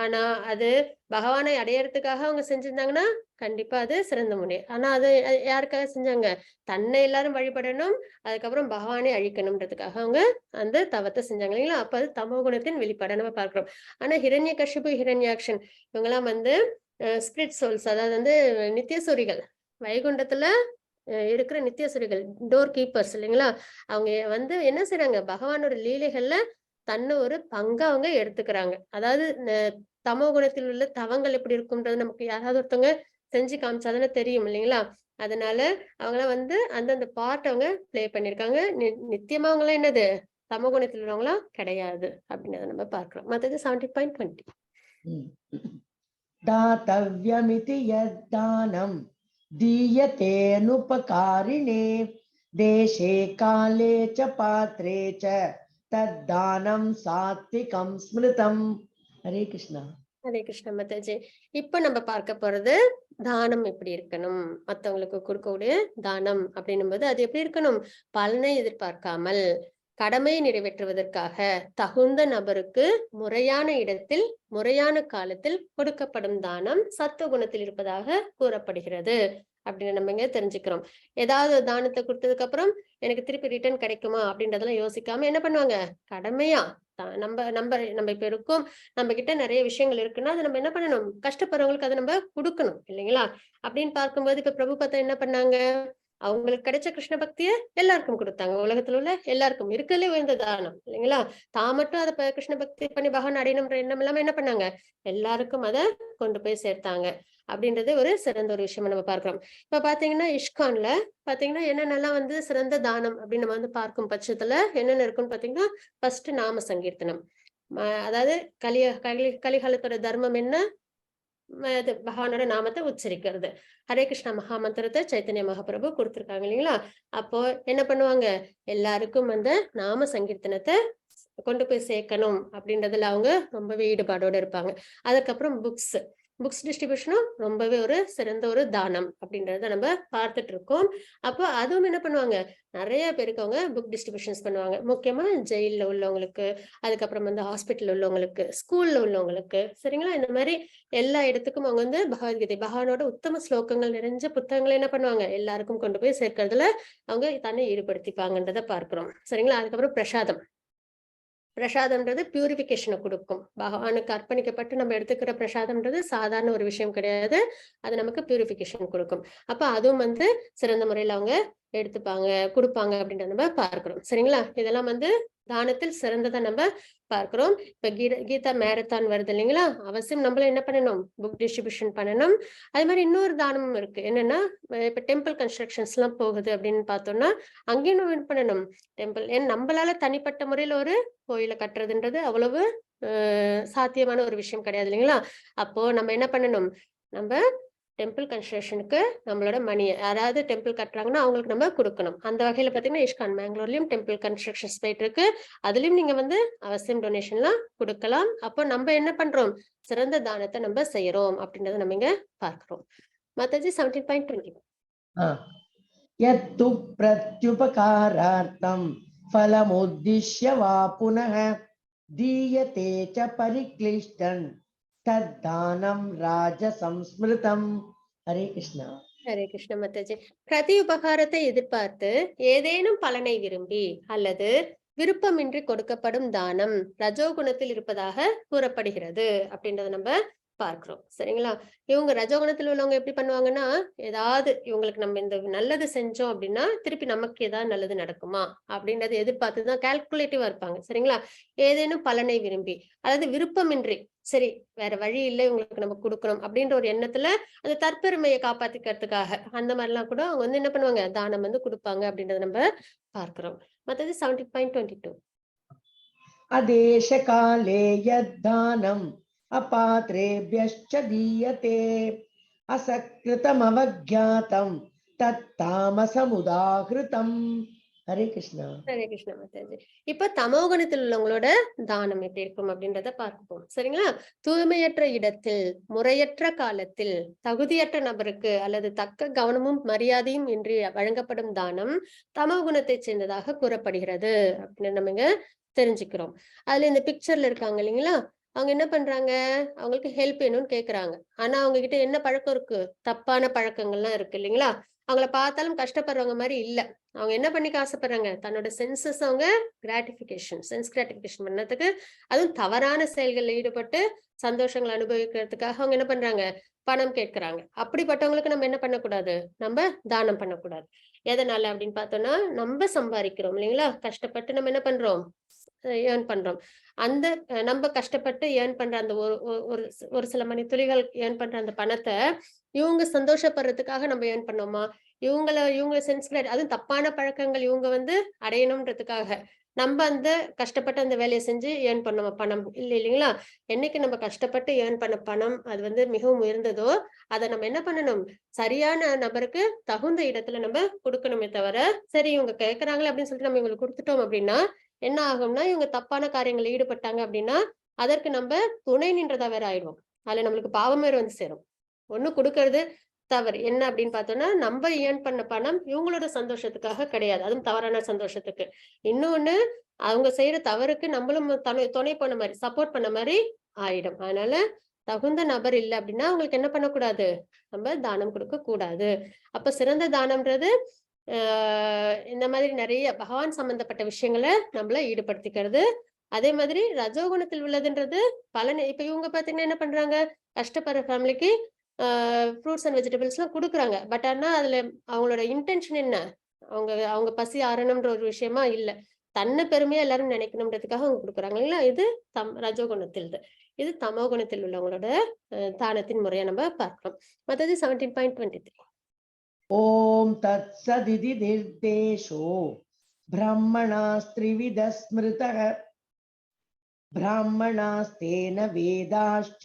ஆனா அது பகவானை அடையறதுக்காக அவங்க செஞ்சிருந்தாங்கன்னா கண்டிப்பா அது சிறந்த முறை. ஆனா அது யாருக்காக செஞ்சாங்க? தன்னை எல்லாரும் வழிபடணும், அதுக்கப்புறம் பகவானை அழிக்கணும்ன்றதுக்காக அவங்க அந்த தவத்தை செஞ்சாங்க இல்லைங்களா? அப்ப அது தமோ குணத்தின் வெளிப்பாடை நம்ம பார்க்கிறோம். ஆனா ஹிரண்யகசிபு, ஹிரண்யாக்ஷன் இவங்கெல்லாம் வந்து ஸ்பிரிட் சோல்ஸ், அதாவது வந்து நித்தியசூரிகள், வைகுண்டத்துல இருக்கிற நித்தியசூரிகள், டோர் கீப்பர்ஸ் இல்லைங்களா? அவங்க வந்து என்ன செய்றாங்க? பகவானோட லீலைகள்ல தன்னை ஒரு பங்கா அவங்க எடுத்துக்கிறாங்க. அதாவது தமோ குணத்தில் உள்ள தவங்கள் எப்படி இருக்கும்ன்றது நமக்கு யாராவது ஒருத்தவங்க செஞ்சு காமிச்சாதானே தெரியும் இல்லைங்களா? அதனால அவங்களாம் வந்து அந்தந்த பார்ட் அவங்க பிளே பண்ணிருக்காங்க. நித்தியமா அவங்களாம் என்னது? தமோ குணத்தில் உள்ளவங்களா கிடையாது அப்படின்றத நம்ம பார்க்கிறோம். மத்தது 70.20. दातव्यमिति यद्दानं दीयतेऽनुपकारिणे देशे काले च पात्रे च तद्दानं सात्विकं स्मृतम्. हरे कृष्णा. ஹரே கிருஷ்ண மாதாஜி. இப்ப நம்ம பார்க்க போறது தானம் எப்படி இருக்கணும், மத்தவங்களுக்கு கொடுக்கக்கூடிய தானம் அப்படின்னும் போது அது எப்படி இருக்கணும்? பலனை எதிர்பார்க்காமல் கடமை நிறைவேற்றுவதற்காக தகுந்த நபருக்கு முறையான இடத்தில் முறையான காலத்தில் கொடுக்கப்படும் தானம் சத்துவ குணத்தில் இருப்பதாக கூறப்படுகிறது அப்படின்னு நம்ம இங்க தெரிஞ்சுக்கிறோம். ஏதாவது தானத்தை கொடுத்ததுக்கு அப்புறம் எனக்கு திருப்பி ரிட்டர்ன் கிடைக்குமா அப்படின்றதெல்லாம் யோசிக்காம என்ன பண்ணுவாங்க? கடமையா நம்ம நம்ம நம்ம இப்ப இருக்கோம், நம்ம கிட்ட நிறைய விஷயங்கள் இருக்குன்னா அதை நம்ம என்ன பண்ணணும்? கஷ்டப்படுறவங்களுக்கு அதை நம்ம கொடுக்கணும் இல்லைங்களா? அப்படின்னு பார்க்கும்போது இப்ப பிரபுபாதா என்ன பண்ணாங்க? அவங்களுக்கு கிடைச்ச கிருஷ்ண பக்திய எல்லாருக்கும் கொடுத்தாங்க. உலகத்துல உள்ள எல்லாருக்கும் இருக்கிறதுலே உயர்ந்த தானம் இல்லைங்களா? தான் மட்டும் அதை கிருஷ்ண பக்தி பண்ணி பகவான் அடையணும்ன்ற எண்ணம் இல்லாம என்ன பண்ணாங்க? எல்லாருக்கும் அதை கொண்டு போய் சேர்த்தாங்க அப்படின்றது ஒரு சிறந்த ஒரு விஷயமா நம்ம பார்க்கிறோம். இப்ப பாத்தீங்கன்னா இஷ்கான்ல பாத்தீங்கன்னா என்னென்னலாம் வந்து சிறந்த தானம் அப்படின்னு நம்ம வந்து பார்க்கும் பட்சத்துல என்னென்ன இருக்குன்னு பாத்தீங்கன்னா, ஃபர்ஸ்ட் நாம சங்கீர்த்தனம். அதாவது கலிகாலத்தோட தர்மம் என்ன? பகவானோட நாமத்தை உச்சரிக்கிறது. ஹரே கிருஷ்ணா மகா மந்திரத்தை சைத்தன்ய மகாபிரபு கொடுத்திருக்காங்க இல்லைங்களா? அப்போ என்ன பண்ணுவாங்க? எல்லாருக்கும் அந்த நாம சங்கீர்த்தனத்தை கொண்டு போய் சேர்க்கணும் அப்படின்றதுல அவங்க ரொம்பவே ஈடுபாடோட இருப்பாங்க. அதுக்கப்புறம் புக்ஸ் டிஸ்ட்ரிபியூஷனும் ரொம்பவே ஒரு சிறந்த ஒரு தானம் அப்படின்றத நம்ம பார்த்துட்டு இருக்கோம். அப்போ அதுவும் என்ன பண்ணுவாங்க? நிறைய பேருக்கு அவங்க புக் டிஸ்ட்ரிபியூஷன்ஸ் பண்ணுவாங்க. முக்கியமா ஜெயில உள்ளவங்களுக்கு, அதுக்கப்புறம் வந்து ஹாஸ்பிட்டல் உள்ளவங்களுக்கு, ஸ்கூல்ல உள்ளவங்களுக்கு, சரிங்களா? இந்த மாதிரி எல்லா இடத்துக்கும் அவங்க வந்து பகவத்கீதை பகவானோட உத்தம ஸ்லோகங்கள் நிறைஞ்ச புத்தகங்களை என்ன பண்ணுவாங்க? எல்லாருக்கும் கொண்டு போய் சேர்க்கறதுல அவங்க தன்னை ஈடுபடுத்திப்பாங்கன்றத பார்க்கிறோம். சரிங்களா? அதுக்கப்புறம் பிரசாதம்ன்றது பியூரிபிகேஷனை கொடுக்கும். பகவானுக்கு அர்ப்பணிக்கப்பட்டு நம்ம எடுத்துக்கிற பிரசாதம்ன்றது சாதாரண ஒரு விஷயம் கிடையாது. அது நமக்கு பியூரிபிகேஷன் கொடுக்கும். அப்ப அதுவும் வந்து சிறந்த முறையில அவங்க எடுத்துப்பாங்க, கொடுப்பாங்க அப்படின்றத நம்ம பார்க்கிறோம். சரிங்களா? இதெல்லாம் வந்து தானத்தில் சிறந்ததை நம்ம பார்க்கிறோம். இப்ப கீதா மேரத்தான் வருது இல்லைங்களா? அவசியம் நம்மள என்ன பண்ணணும்? புக் டிஸ்ட்ரிபியூஷன் பண்ணணும். அது மாதிரி இன்னொரு தானமும் இருக்கு. என்னன்னா, இப்ப டெம்பிள் கன்ஸ்ட்ரக்ஷன்ஸ் எல்லாம் போகுது அப்படின்னு பார்த்தோம்னா அங்கேயும் நம்ம என்ன பண்ணணும்? டெம்பிள் நம்மளால தனிப்பட்ட முறையில ஒரு கோயிலை கட்டுறதுன்றது அவ்வளவு சாத்தியமான ஒரு விஷயம் கிடையாது இல்லைங்களா? அப்போ நம்ம என்ன பண்ணணும்? நம்ம டெம்பிள் கன்ஸ்ட்ரக்ஷனுக்கு நம்மளோட மணியை யாராவது டெம்பிள் கட்டுறாங்கன்னா அவங்களுக்கு நம்ம கொடுக்கணும். அந்த வகையில பாத்தீங்கன்னா இஷ்கான் பெங்களூர்லயும் டெம்பிள் கன்ஸ்ட்ரக்ஷன்ஸ் போயிட்டு இருக்கு. அதுலயும் நீங்க வந்து அவசியம் டொனேஷன்லாம் கொடுக்கலாம். அப்போ நம்ம என்ன பண்றோம்? சிறந்த தானத்தை நம்ம செய்யறோம் அப்படின்றத நம்ம இங்க பார்க்கிறோம். மாதாஜி 17.20. यत्तु प्रत्युपकारार्थं फलमुद्दिश्य वा पुनः दीयते च परिक्लिष्टं तद्दानं राजसंस्मृतम्. हरे कृष्णा. ஹரே கிருஷ்ண மாதாஜி. பிரதி உபகாரத்தை எதிர்பார்த்து ஏதேனும் பலனை விரும்பி அல்லது விருப்பமின்றி கொடுக்கப்படும் தானம் ரஜோகுணத்தில் இருப்பதாக கூறப்படுகிறது அப்படின்றத நம்ம பார்க்கிறோம். சரிங்களா? இவங்க ரஜோகுணத்துல உள்ளவங்க எப்படி பண்ணுவாங்கன்னா, ஏதாவது இவங்களுக்கு நம்ம இந்த நல்லது செஞ்சோம் அப்படின்னா, திருப்பி நமக்கு ஏதாவது நல்லது நடக்குமா? அப்படின்றத எதிர்பார்த்து தான் கால்குலேட்டிவா இருப்பாங்க. சரிங்களா? ஏதேனும் பலனை விரும்பி, அதாவது விருப்பமின்றி, சரி வேற வழி இல்ல இவங்களுக்கு நம்ம குடுக்கணும் அப்படின்ற ஒரு எண்ணத்துல அந்த தற்பெருமையை காப்பாத்திக்கிறதுக்காக, அந்த மாரிலாம் கூட அவங்க வந்து என்ன பண்ணுவாங்க, தானம் வந்து குடுப்பாங்க அப்படின்றத நம்ம பார்க்கிறோம். மத்தது 17.22. अदेशकाले यद्दानम् अपात्रेभ्यश्च दीयते असकृतमवज्ञातं तत्तामसमुदाहृतम्. हरे कृष्णा. ஹரே கிருஷ்ணா மாதாஜி. இப்ப தமோகுணத்தில் உள்ளவங்களோட தானம் எப்படி இருக்கும் அப்படின்றத பார்ப்போம். சரிங்களா? தூய்மையற்ற இடத்தில், முறையற்ற காலத்தில், தகுதியற்ற நபருக்கு அல்லது தக்க கவனமும் மரியாதையும் இன்றி வழங்கப்படும் தானம் தமோகுணத்தைச் சேர்ந்ததாக கூறப்படுகிறது அப்படின்னு நம்ம இங்க தெரிஞ்சுக்கிறோம். அதுல இந்த பிக்சர்ல இருக்காங்க இல்லைங்களா? அவங்க என்ன பண்றாங்க? அவங்களுக்கு ஹெல்ப் வேணும்னு கேக்குறாங்க. ஆனா அவங்க கிட்ட என்ன பழக்கம் இருக்கு? தப்பான பழக்கங்கள்லாம் இருக்கு இல்லைங்களா? அவங்கள பார்த்தாலும் கஷ்டப்படுறவங்க மாதிரி இல்ல. அவங்க என்ன பண்ணிக்க ஆசைப்படுறாங்க? தன்னோட சென்சஸ் அவங்க சென்ஸ் கிராட்டிபிகேஷன் பண்ணதுக்கு, அதுவும் தவறான செயல்கள்ல ஈடுபட்டு சந்தோஷங்களை அனுபவிக்கிறதுக்காக அவங்க என்ன பண்றாங்க? பணம் கேட்கறாங்க. அப்படிப்பட்டவங்களுக்கு நம்ம என்ன பண்ணக்கூடாது? நம்ம தானம் பண்ணக்கூடாது. எதனால அப்படின்னு பார்த்தோம்னா, நம்ம சம்பாதிக்கிறோம் இல்லைங்களா? கஷ்டப்பட்டு நம்ம என்ன பண்றோம்? ஏர்ன் பண்றோம். அந்த நம்ம கஷ்டப்பட்டு ஏர்ன் பண்ற அந்த ஒரு சில மணி துளிகள் ஏர்ன் பண்ற அந்த பணத்த, இவங்க சந்தோஷப்படுறதுக்காக நம்ம ஏர்ன் பண்ணோமா? இவங்க அதுவும் தப்பான பழக்கங்கள் இவங்க வந்து அடையணும்ன்றதுக்காக, நம்ம அந்த கஷ்டப்பட்டு அந்த வேலைய செஞ்சு ஏர்ன் பண்ணோமா பணம்? இல்லைங்களா? என்னைக்கு நம்ம கஷ்டப்பட்டு ஏர்ன் பண்ண பணம், அது வந்து மிகவும் உயர்ந்ததோ, அத நம்ம என்ன பண்ணணும்? சரியான நபருக்கு தகுந்த இடத்துல நம்ம குடுக்கணுமே தவிர, சரி இவங்க கேட்கறாங்களே அப்படின்னு சொல்லிட்டு நம்ம இவங்களுக்கு குடுத்துட்டோம் அப்படின்னா, என்ன ஆகும்னா, இவங்க தப்பான காரியங்கள்ல ஈடுபட்டாங்க அப்படின்னா, அதற்கு நம்ப துணை நின்றதா வேற ஆயிடுவோம். அதுல நம்மளுக்கு பாவம் வேற வந்து சேரும். ஒண்ணு குடுக்கறது தவறு. என்ன அப்படின்னு பார்த்தோம்னா, நம்ப ஏர்ன் பண்ண பணம் இவங்களோட சந்தோஷத்துக்காக கிடையாது. அதுவும் தவறான சந்தோஷத்துக்கு. இன்னொன்னு, அவங்க செய்யற தவறுக்கு நம்மளும் துணை பண்ண மாரி, சப்போர்ட் பண்ண மாரி ஆயிடும். அதனால தகுந்த நபர் இல்ல அப்படின்னா, அவங்களுக்கு என்ன பண்ணக்கூடாது? நம்ம தானம் குடுக்க கூடாது. அப்ப சிறந்த தானம்ன்றது இந்த மாதிரி நிறைய பகவான் சம்பந்தப்பட்ட விஷயங்களை நம்மள ஈடுபடுத்திக்கிறது. அதே மாதிரி ரஜோகுணத்தில் உள்ளதுன்றது பலன். இப்ப இவங்க பாத்தீங்கன்னா என்ன பண்றாங்க? கஷ்டப்படுற ஃபேமிலிக்கு ஃப்ரூட்ஸ் அண்ட் வெஜிடபிள்ஸ் எல்லாம் கொடுக்குறாங்க. பட் ஆனா அதுல அவங்களோட இன்டென்ஷன் என்ன? அவங்க அவங்க பசி ஆறணும்ன்ற ஒரு விஷயமா இல்ல. தன்னை பெருமையா எல்லாரும் நினைக்கணும்ன்றதுக்காக அவங்க கொடுக்குறாங்க இல்லைங்களா? இது ரஜோகுணத்தில். இது தமோ குணத்தில் உள்ளவங்களோட தானத்தின் முறையை நம்ம பார்க்கிறோம். மற்றது 17.23. ॐ तत्सदिति निर्देशो ब्रह्मणास्त्रिविधः स्मृतः ब्राह्मणास्तेन वेदाश्च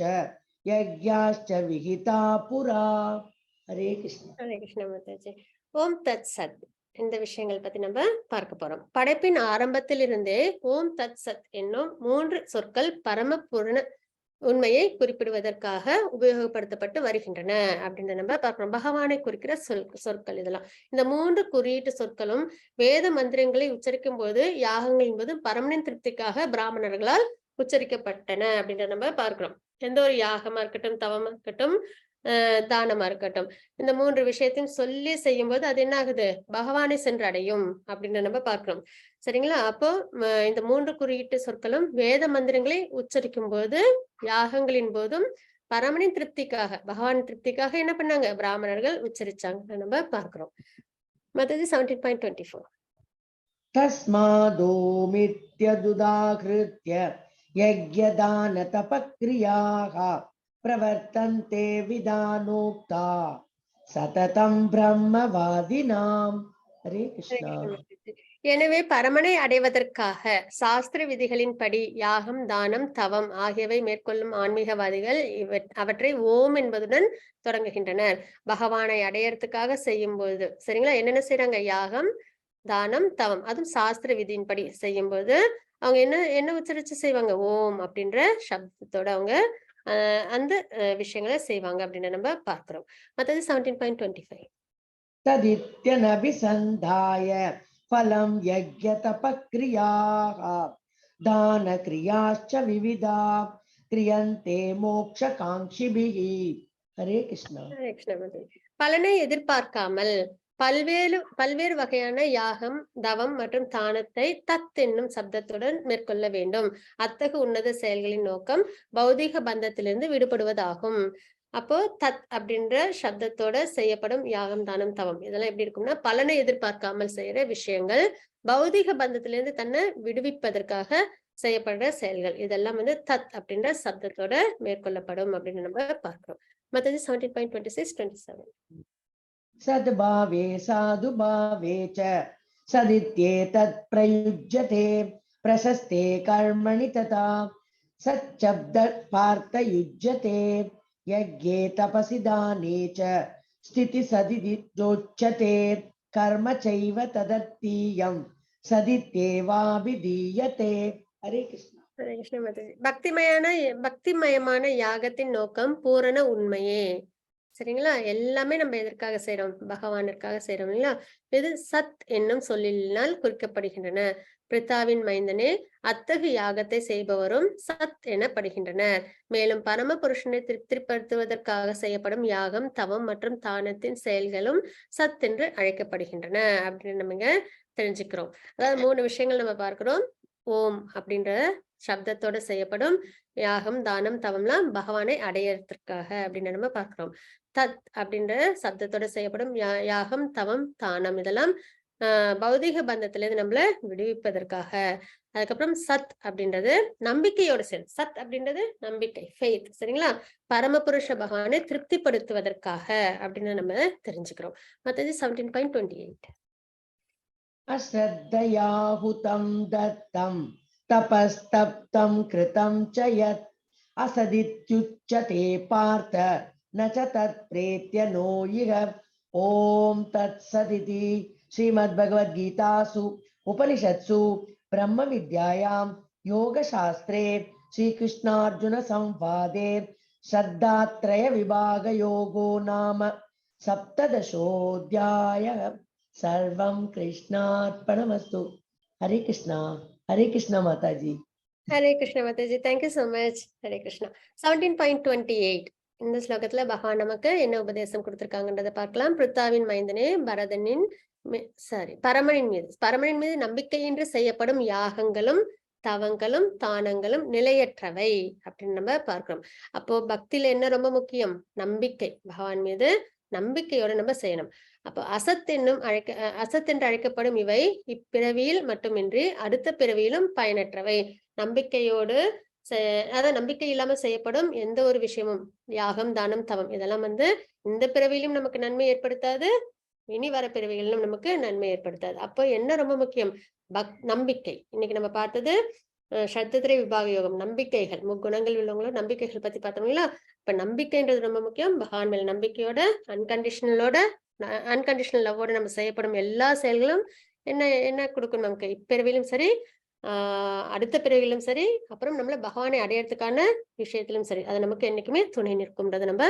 यज्ञाश्च विहिता पुरा. हरे कृष्ण. ஹரே கிருஷ்ண மாதாஜி. ஓம் தத் சத் இந்த விஷயங்கள் பத்தி நம்ம பார்க்க போறோம். படைப்பின் ஆரம்பத்தில் இருந்தே ஓம் தத் சத் என்னும் 3 சொற்கள் பரம பூரண உண்மையை குறிப்பிடுவதற்காக உபயோகப்படுத்தப்பட்டு வருகின்றன அப்படின்னு நம்ம பார்க்கிறோம். பகவானை குறிக்கிற சொற்கள் இதெல்லாம். இந்த 3 குறியீட்டு சொற்களும் வேத மந்திரங்களை உச்சரிக்கும் போது யாகங்கள் என்பது பரமனின் திருப்திக்காக பிராமணர்களால் உச்சரிக்கப்பட்டன அப்படின்றத நம்ம பார்க்கிறோம். எந்த ஒரு யாகமா இருக்கட்டும், தவமா இருக்கட்டும், தானமா இருக்கட்டும், இந்த 3 விஷயத்தையும் சொல்லி செய்யும் போது அது என்ன ஆகுது? பகவானை சென்றடையும் அப்படின்னு நம்ம பார்க்கிறோம். சரிங்களா? அப்போ இந்த 3 குறியீட்டு சொற்களும் வேத மந்திரங்களை உச்சரிக்கும் போது யாகங்களின் போதும் பரமனின் திருப்திக்காக, பகவான் திருப்திக்காக என்ன பண்ணாங்க? பிராமணர்கள் உச்சரிச்சாங்க நம்ம பார்க்கிறோம். மத்தது 17.24. तस्मादोमित्यदुदाहृत्य यज्ञदान तपक्रियाः प्रवर्तन्ते विधानोक्ता सततं ब्रह्मवादिनाम्. हरे कृष्णा. எனவே பரமனை அடைவதற்காக சாஸ்திர விதிகளின்படி யாகம், தானம், தவம் ஆகியவை மேற்கொள்ளும் ஆன்மீகவாதிகள் அவற்றை ஓம் என்பதுடன் தொடங்குகின்றனர். பகவானை அடையறதுக்காக செய்யும் போது சரிங்களா? என்னென்ன செய்யறாங்க? யாகம், தானம், தவம், அதுவும் சாஸ்திர விதியின்படி செய்யும் போது அவங்க என்ன என்ன உச்சரிச்சு செய்வாங்க? ஓம் அப்படின்ற சப்தத்தோட அவங்க அந்த விஷயங்களை செய்வாங்க அப்படின்னு நம்ம பார்க்கிறோம். மற்றது 17.25. तदित्यनभिसन्धाय फलं यज्ञतपक्रियाः दानक्रियाश्च विविधा क्रियन्ते मोक्षकाङ्क्षिभिः. हरे कृष्ण. பலனை எதிர்பார்க்காமல் பல்வேறு வகையான யாகம், தவம் மற்றும் தானத்தை தத் என்னும் சப்தத்துடன் மேற்கொள்ள வேண்டும். அத்தகு உன்னத செயல்களின் நோக்கம் பௌதிக பந்தத்திலிருந்து விடுபடுவதாகும். அப்போ தத் அப்படின்ற சப்தத்தோட செய்யப்படும் யாகம், தானம், தவம் இதெல்லாம் எப்படி இருக்கும்னா பலனை எதிர்பார்க்காமல் செய்யற விஷயங்கள், பௌதிக பந்தத்திலிருந்து தன்னை விடுவிப்பதற்காக செய்யப்படுற செயல்கள். இதெல்லாம் தத் அப்படின்ற சப்தத்தோட மேற்கொள்ளப்படும் அப்படின்னு நம்ம பார்க்கிறோம். மத்தது 17.26, 27. सद्भावे साधुभावे च सदित्येतत् प्रयुज्यते प्रशस्ते कर्मणि तथा सच्शब्दपार्थयुज्यते यज्ञे तपसि दाने च स्थितिसदित्योच्यते कर्म चैव तदर्थीयं सदित्येवाभिधीयते. हरे कृष्ण. ஹரே கிருஷ்ண மாதாஜி. பக்திமயமான யாகத்தின் நோக்கம் பூரண உண்மையே. சரிங்களா? எல்லாமே நம்ம எதற்காக செய்யறோம்? பகவானிற்காக செய்யறோம் இல்லையா? இது சத் என்னும் சொல்லினால் குறிக்கப்படுகின்றன. பிரித்தாவின் மைந்தனே, அத்தகு யாகத்தை செய்பவரும் சத் எனப்படுகின்றனர். மேலும் பரம புருஷனை திருப்திப்படுத்துவதற்காக செய்யப்படும் யாகம், தவம் மற்றும் தானத்தின் செயல்களும் சத் என்று அழைக்கப்படுகின்றன அப்படின்னு நம்ம இங்க தெரிஞ்சுக்கிறோம். அதாவது 3 விஷயங்கள் நம்ம பார்க்கிறோம். ஓம் அப்படின்ற சப்தத்தோட செய்யப்படும் யாகம், தானம், தவம்லாம் பகவானை அடையறதுக்காக அப்படின்னு நம்ம பார்க்கிறோம். தத் அப்படின்ற சப்தத்தோட செய்யப்படும் யாகம், தவம், தானம் இதெல்லாம் பௌதிக பந்தத்திலிருந்து நம்மள விடுவிப்பதற்காக. அதுக்கப்புறம் சத் அப்படின்றது நம்பிக்கையோட செயல். சத் அப்படின்றது நம்பிக்கை, ஃபெய்த். சரிங்களா? பரமபுருஷ பகவானை திருப்திப்படுத்துவதற்காக அப்படின்னு நம்ம தெரிஞ்சுக்கிறோம். மத்தது 17.28. अश्रद्धयाहुतं दत्तं तपस्तप्तं कृतं च यत् असदित्युच्यते पार्थ न च तत्प्रेत्य नो इह. ॐ तत्सदिति श्रीमद्भगवद्गीतासु उपनिषत्सु ब्रह्मविद्यायां योगशास्त्रे श्रीकृष्णार्जुनसंवादे श्रद्धात्रयविभागयोगो नाम 17ोऽध्यायः. सर्वं कृष्णार्पणमस्तु. हरे कृष्णा माताजी. Hare Krishna Mataji. Thank you so much. Hare Krishna. 17.28 இந்த ஸ்லோகத்துல பகவான் நமக்கு என்ன உபதேசம் கொடுத்திருக்காங்கன்றதை பார்க்கலாம். பிருத்தாவின் மைந்தனே, பரமனின் மீது நம்பிக்கையின்றி செய்யப்படும் யாகங்களும், தவங்களும், தானங்களும் நிலையற்றவை அப்படின்னு நம்ம பார்க்கிறோம். அப்போ பக்தியில என்ன ரொம்ப முக்கியம்? நம்பிக்கை. பகவான் மீது நம்பிக்கையோட நம்ம செய்யணும். அப்போ அசத் என்று அழைக்கப்படும் இவை இப்பிறவியில் மட்டுமின்றி அடுத்த பிறவியிலும் பயனற்றவை. நம்பிக்கையோடு அதாவது நம்பிக்கை இல்லாம செய்யப்படும் எந்த ஒரு விஷயமும், யாகம், தானம், தவம் இதெல்லாம் இந்த பிறவியிலும் நமக்கு நன்மை ஏற்படுத்தாது, இனி வர பிறவிகளிலும் நமக்கு நன்மை ஏற்படுத்தாது. அப்போ என்ன ரொம்ப முக்கியம்? நம்பிக்கை. இன்னைக்கு நம்ம பார்த்தது சத்தத்திரை விபாக யோகம், நம்பிக்கைகள், முக்குணங்கள் உள்ளவங்களோட நம்பிக்கைகள் பத்தி பார்த்தோம்ங்களா? இப்ப நம்பிக்கைன்றது ரொம்ப முக்கியம். பகவான் மேல நம்பிக்கையோட அன்கண்டிஷனல் லவ்வோட நம்ம செய்யப்படும் எல்லா செயல்களும் என்ன கொடுக்கும் நமக்கு? இப்பிறவிலும் சரி, அடுத்த பிறவிலும் சரி, அப்புறம் நம்மள பகவானை அடையறதுக்கான விஷயத்திலும் சரி, அது நமக்கு என்னைக்குமே துணை நிற்கும்ன்றதை நம்ம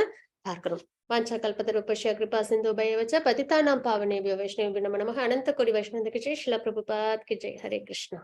பார்க்கிறோம். வாஞ்சா கல்பத்தருபஸ்ய கிருபா சிந்து பயவச்ச பதிதானாம் பாவனேபியோ வைஷ்ணவேபியோ நமः. அனந்த கோடி வைஷ்ணவ கி ஜெய். ஸ்ரீல பிரபுபாத் கி ஜெய். ஹரே கிருஷ்ணா.